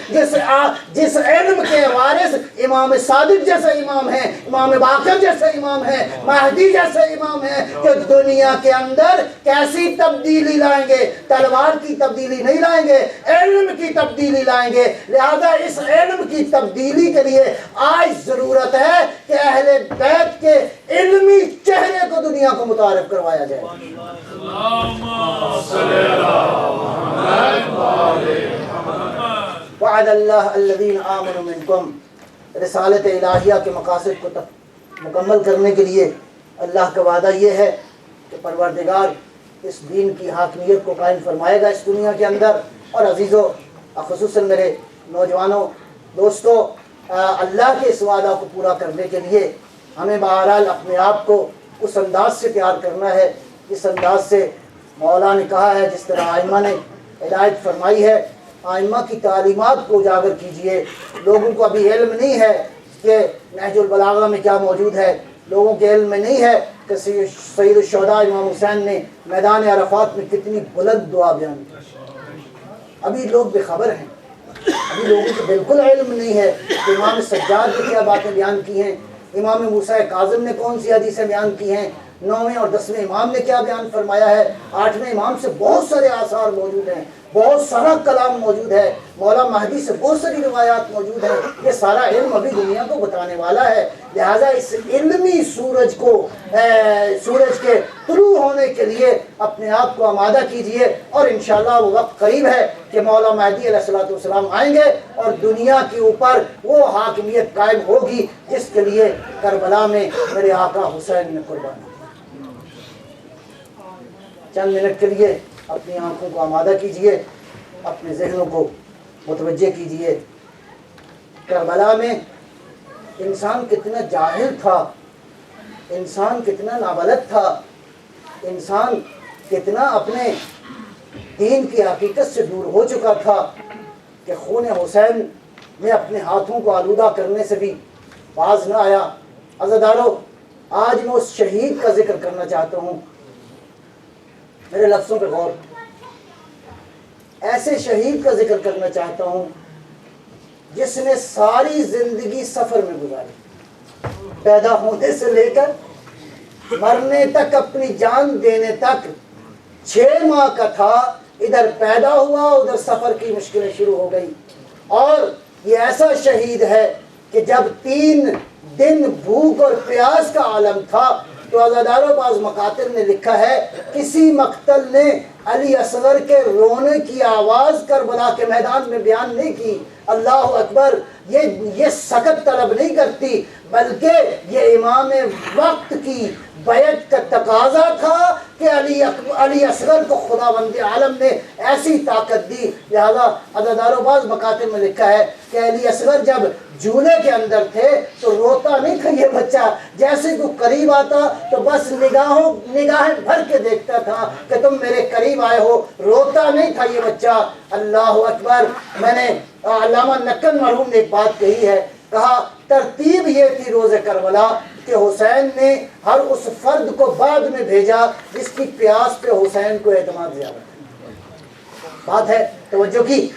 جس علم کے وارث امام صادق جیسے امام ہیں، امام باقر جیسے امام ہیں، مہدی جیسے امام ہیں، کہ دنیا کے اندر کیسی تبدیلی لائیں گے؟ تلوار کی تبدیلی نہیں لائیں گے، علم کی تبدیلی لائیں گے۔ لہذا اس علم کی تبدیلی کے لیے آج ضرورت ہے کہ اہل بیت کے علمی چہرے کو دنیا کو متعارف کروایا جائے۔ وعد اللہ الذین آمنوا منکم، رسالت الہیہ کے مقاصد کو مکمل کرنے کے لیے اللہ کا وعدہ یہ ہے کہ پروردگار اس دین کی حاکمیت کو قائم فرمائے گا اس دنیا کے اندر۔ اور عزیزو، خصوصاً میرے نوجوانوں دوستو، اللہ کے اس وعدہ کو پورا کرنے کے لیے ہمیں بہرحال اپنے آپ کو اس انداز سے تیار کرنا ہے جس انداز سے مولا نے کہا ہے، جس طرح آئمہ نے ہدایت فرمائی ہے۔ آئمہ کی تعلیمات کو اجاگر کیجئے۔ لوگوں کو ابھی علم نہیں ہے کہ نہج البلاغہ میں کیا موجود ہے، لوگوں کے علم میں نہیں ہے کہ سید الشہداء امام حسین نے میدان عرفات میں کتنی بلند دعا بیان کی۔ ابھی لوگ بے خبر ہیں، ابھی لوگوں کو بالکل علم نہیں ہے کہ امام سجاد نے کیا باتیں بیان کی ہیں، امام موسیٰ کاظم نے کون سی حدیثیں بیان کی ہیں، 9ویں اور 10ویں امام نے کیا بیان فرمایا ہے، 8ویں امام سے بہت سارے آثار موجود ہیں، بہت سارا کلام موجود ہے، مولا مہدی سے بہت ساری روایات موجود ہیں۔ یہ سارا علم ابھی دنیا کو بتانے والا ہے۔ لہٰذا اس علمی سورج کے طلوع ہونے کے لیے اپنے آپ کو آمادہ کیجئے، اور انشاءاللہ وہ وقت قریب ہے کہ مولا مہدی علیہ السلام آئیں گے اور دنیا کے اوپر وہ حاکمیت قائم ہوگی جس کے لیے کربلا میں میرے آقا حسین نے قربانی دی۔ چند منٹ کے لیے اپنی آنکھوں کو آمادہ کیجئے، اپنے ذہنوں کو متوجہ کیجئے۔ کربلا میں انسان کتنا جاہل تھا، انسان کتنا نابلد تھا، انسان کتنا اپنے دین کی حقیقت سے دور ہو چکا تھا کہ خون حسین میں اپنے ہاتھوں کو آلودہ کرنے سے بھی باز نہ آیا۔ عزادارو، آج میں اس شہید کا ذکر کرنا چاہتا ہوں، میرے لفظوں پہ غور، ایسے شہید کا ذکر کرنا چاہتا ہوں جس نے ساری زندگی سفر میں گزاری، پیدا ہونے سے لے کر مرنے تک، اپنی جان دینے تک 6 ماہ کا تھا، ادھر پیدا ہوا ادھر سفر کی مشکلیں شروع ہو گئی۔ اور یہ ایسا شہید ہے کہ جب 3 دن بھوک اور پیاس کا عالم تھا تو عزادارو بعض مکاتب نے لکھا ہے کسی مقتل نے علی اصغر کے رونے کی آواز کربلا کے میدان میں بیان نہیں کی۔ اللہ اکبر، یہ سکت طلب نہیں کرتی بلکہ یہ امام وقت کی بیعت کا تقاضا تھا کہ علی اصغر کو خداوند عالم نے ایسی طاقت دی۔ لہذا عزادارو بعض مکاتب میں لکھا ہے کہ علی اصغر جب جھولے کے اندر تھے تو روتا نہیں تھا یہ بچہ، جیسے کوئی قریب آتا تو بس نگاہیں بھر کے دیکھتا تھا کہ تم میرے قریب آئے ہو، روتا نہیں تھا یہ بچہ۔ اللہ اکبر، میں نے علامہ نقل مرحوم نے ایک بات کہی ہے، کہا ترتیب یہ تھی روز کربلا کہ حسین نے ہر اس فرد کو بعد میں بھیجا جس کی پیاس پہ حسین کو اعتماد زیادہ تھا۔ بات ہے توجہ کی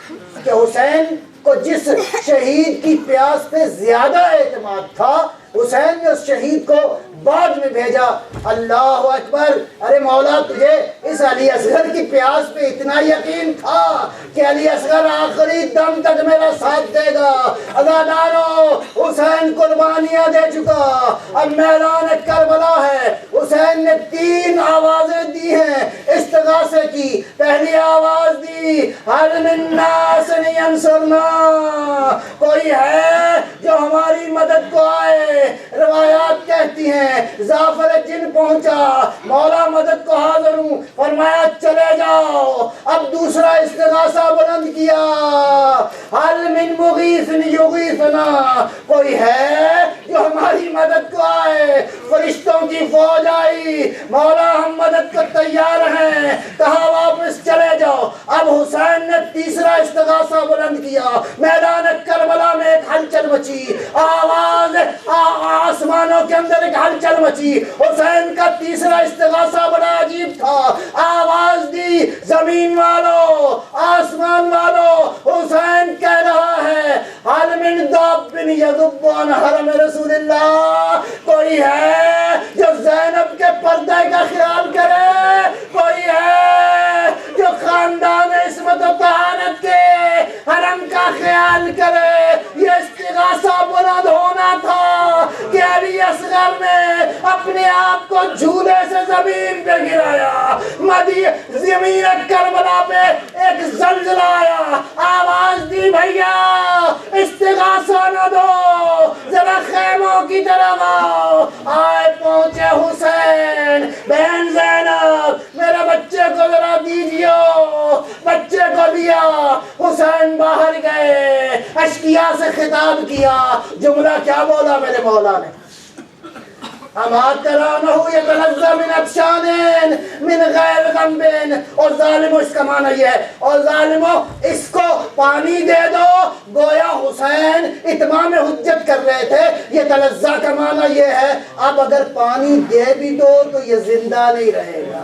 کہ حسین کو جس شہید کی پیاس پہ زیادہ اعتماد تھا، حسین نے اس شہید کو بعد میں بھیجا۔ اللہ اکبر، ارے مولا تجھے اس علی اصغر کی پیاس پہ اتنا یقین تھا کہ علی اصغر آخری دم تک میرا ساتھ دے گا۔ عزادارو، حسین قربانیاں دے چکا، اب میدان کربلا ہے۔ حسین نے 3 آوازیں دی ہیں استغاثے کی۔ پہلی آواز دی، حل من ناس ینصرنا، کوئی ہے جو ہماری مدد کو آئے۔ روایات کہتی ہیں زعفر جن پہنچا، مولا مدد کو حاضر ہوں، فرمایا چلے جاؤ۔ اب دوسرا استغاثہ بلند کیا، حل من مغیث یغیثنا، کوئی ہے جو ہماری مدد کو آئے۔ فرشتوں کی فوج آئی، مولا ہم مدد کو تیار ہیں، کہا واپس چلے جاؤ۔ کیا، میدان کربلا میں ایک ہلچل مچی، آواز آسمانوں کے اندر ایک ہلچل مچی۔ حسین کا تیسرا استغاثہ بڑا عجیب تھا، آواز دی زمین والو آسمان والو، حسین کہہ رہا ہے حل من داب یذب عن حرم رسول اللہ، کوئی ہے جو زینب کے پردے کا خیال کرے، کوئی ہے جو خاندان عصمت و طہارت کے حرم کا خیال کرے۔ یہ استغاثہ بلند ہونا تھا کہ علی اصغر نے اپنے آپ کو جھولے سے زمین پہ گرایا، زمین کربلا پہ ایک زلزلہ آیا، آواز دی بھیا استغاثہ نہ دو، ذرا خیموں کی طرف آؤ۔ آئے پہنچے حسین، بہن زینب میرے بچے کو ذرا دیجیو، بچے کو دیا۔ حسین باہر گئے، اشقیاء سے خطاب کیا، جملہ کیا بولا میرے مولا نے؟ اما ترانہ یتلذذ من ابشان من غیر غمب، اور ظالموں اس کا معنی یہ ہے، اور ظالموں اس کو پانی دے دو۔ گویا حسین اتمام حجت کر رہے تھے، یہ تلذذ کا معنی یہ ہے اب اگر پانی دے بھی دو تو یہ زندہ نہیں رہے گا،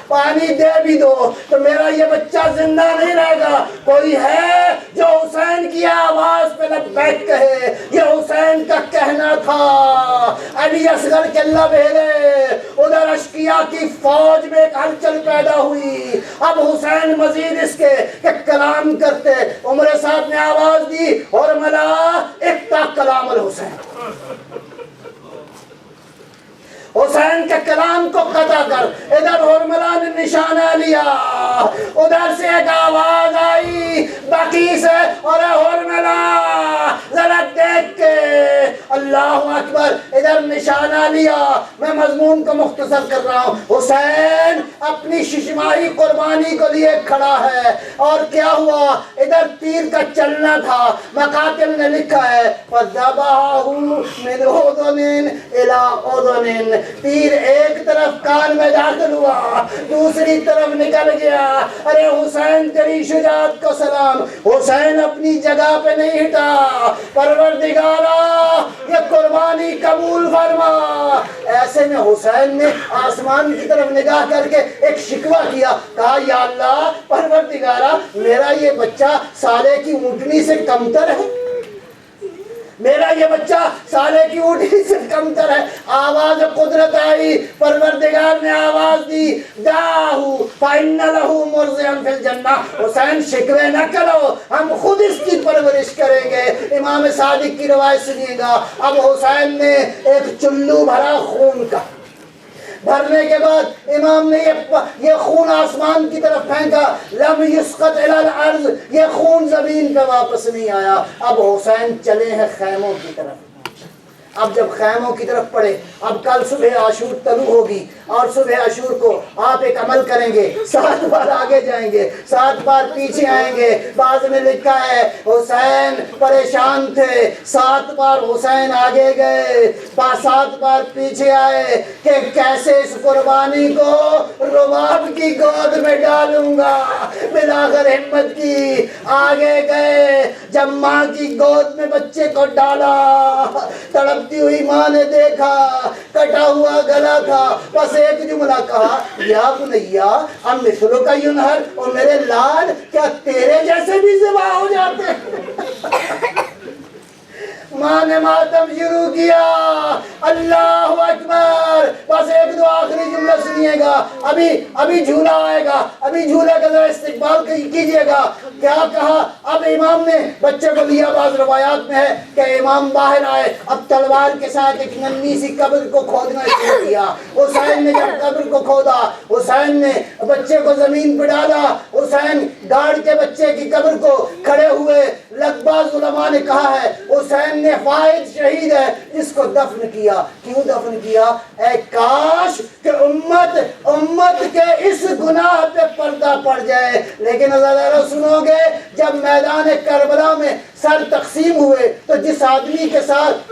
پانی دے بھی دو تو میرا یہ بچہ زندہ نہیں رہے گا۔ کوئی ہے جو حسین کی آواز پہ لبیک کہے؟ یہ حسین کا کہنا تھا۔ علی اصغر کے لبھیلے، ادھر اشقیاء کی فوج میں ایک ہلچل پیدا ہوئی۔ اب حسین مزید اس کے کہ کلام کرتے، عمر صاحب نے آواز دی اور ملا اقطع کلام الحسین، حسین کے کلام کو قطع کر۔ ادھر حرملہ نے نشانہ لیا، ادھر سے ایک آواز آئی باقی سے، اور حرملہ ذرا دیکھ کے اللہ اکبر، ادھر نشانہ لیا۔ میں مضمون کو مختصر کر رہا ہوں۔ حسین اپنی ششماہی قربانی کو لیے کھڑا ہے، اور کیا ہوا؟ ادھر تیر کا چلنا تھا، مقاتل نے لکھا ہے فَذَبَحَهُ مِنْ أُذُنٍ إِلَىٰ أُذُنٍ، تیر ایک طرف کان میں داخل ہوا، دوسری طرف نکل گیا۔ ارے حسین تیری شجاعت کو سلام۔ حسین اپنی جگہ پہ نہیں ہٹا، پروردگارا یہ قربانی قبول فرما۔ ایسے میں حسین نے آسمان کی طرف نگاہ کر کے ایک شکوہ کیا، کہا یا اللہ پروردگارا میرا یہ بچہ سالے کی اونٹنی سے کمتر ہے، میرا یہ بچہ سالے کی اونٹنی سے کمتر ہے۔ آواز قدرت آئی، پروردگار نے آواز دی داہو فَإِنَّ لَهُ مُرْضِعًا فِي الْجَنَّةِ، حسین شکوے نہ کرو، ہم خود اس کی پرورش کریں گے۔ امام صادق کی روایت سنیے گا، اب حسین نے ایک چلو بھرا خون کا، بھرنے کے بعد امام نے یہ خون آسمان کی طرف پھینکا، لم یسقط الی الارض، یہ خون زمین پہ واپس نہیں آیا۔ اب حسین چلے ہیں خیموں کی طرف۔ اب جب خیموں کی طرف پڑے، اب کل صبح عاشور طلوع ہوگی، اور صبح عاشور کو آپ ایک عمل کریں گے، 7 بار آگے جائیں گے، 7 بار پیچھے آئیں گے۔ بعض میں لکھا ہے حسین پریشان تھے، 7 بار حسین آگے گئے، 7 بار پیچھے آئے کہ کیسے اس قربانی کو رباب کی گود میں ڈالوں گا۔ بلاخر ہمت کی، آگے گئے، جب ماں کی گود میں بچے کو ڈالا، تڑپتی ہوئی ماں نے دیکھا کٹا ہوا گلا تھا، بس ایک جملہ کہا یا بنیا اب مثلوں کا ینہر، اور میرے لال کیا تیرے جیسے بھی ذبح ہو جاتے ہیں؟ ماں نے ماتم شروع کیا، اللہ اکبر۔ بس ایک دو آخری جملہ سنیے گا، ابھی جھولا آئے گا، ابھی جھولے کا ذرا استقبال کیجئے گا۔ کیا کہا؟ اب امام نے بچے کو لیا، بعض روایات میں ہے کہ امام باہر آئے، اب تلوار کے ساتھ ایک ننھی سی قبر کو کھودنا شروع کیا۔ حسین نے جب قبر کو کھودا، حسین نے بچے کو زمین پہ ڈالا، حسین گاڑ کے بچے کی قبر کو کھڑے ہوئے۔ بعض علماء نے کہا ہے حسین نے فائد شہید ہے جس کو دفن کیا۔ کیوں دفن کیا؟ اے کاش کہ امت کے اس گناہ پہ پردہ پڑ جائے۔ لیکن ذرا سنو گے، جب میدان کربلا میں سر تقسیم ہوئے تو جس آدمی کے ساتھ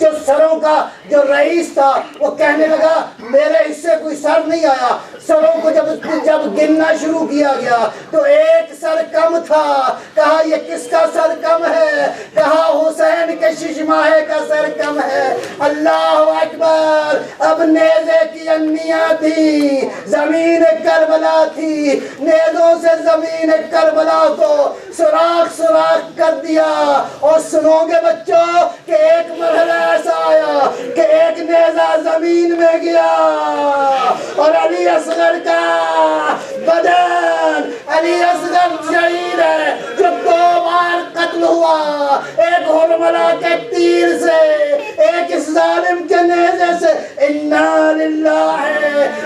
جو سروں کا جو رئیس تھا وہ کہنے لگا میرے حصے کوئی سر نہیں آیا، سروں کو جب جب گننا شروع کیا گیا تو ایک سر کم تھا. کہا یہ کس کا سر کم ہے؟ کہا حسین کے ششماہے کا سر کم ہے. اللہ اکبر. اب نیزے کی انیاں تھی, زمین کربلا تھی, نیزوں سے زمین کربلا کو سوراخ سوراخ کر دیا. اور سنو گے بچوں کہ ایک مرحلہ ایسا آیا کہ ایک نیزہ زمین میں گیا اور علی اصغر کا بدن, علی اصغر شہید ہے جو 2 بار قتل ہوا, ایک حرملہ کے تیر سے, ایک اس ظالم کے نیزے سے. انا للہ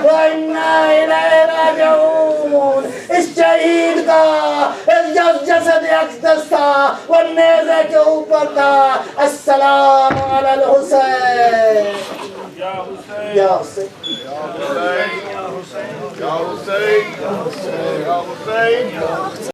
و انا الیہ راجعون. اس شہید کا اس جسد اقدس تھا, وہ نیزے کے اوپر تھا. السلام علی الحسین. یا حسین یا حسین یا حسین یا حسین یا حسین.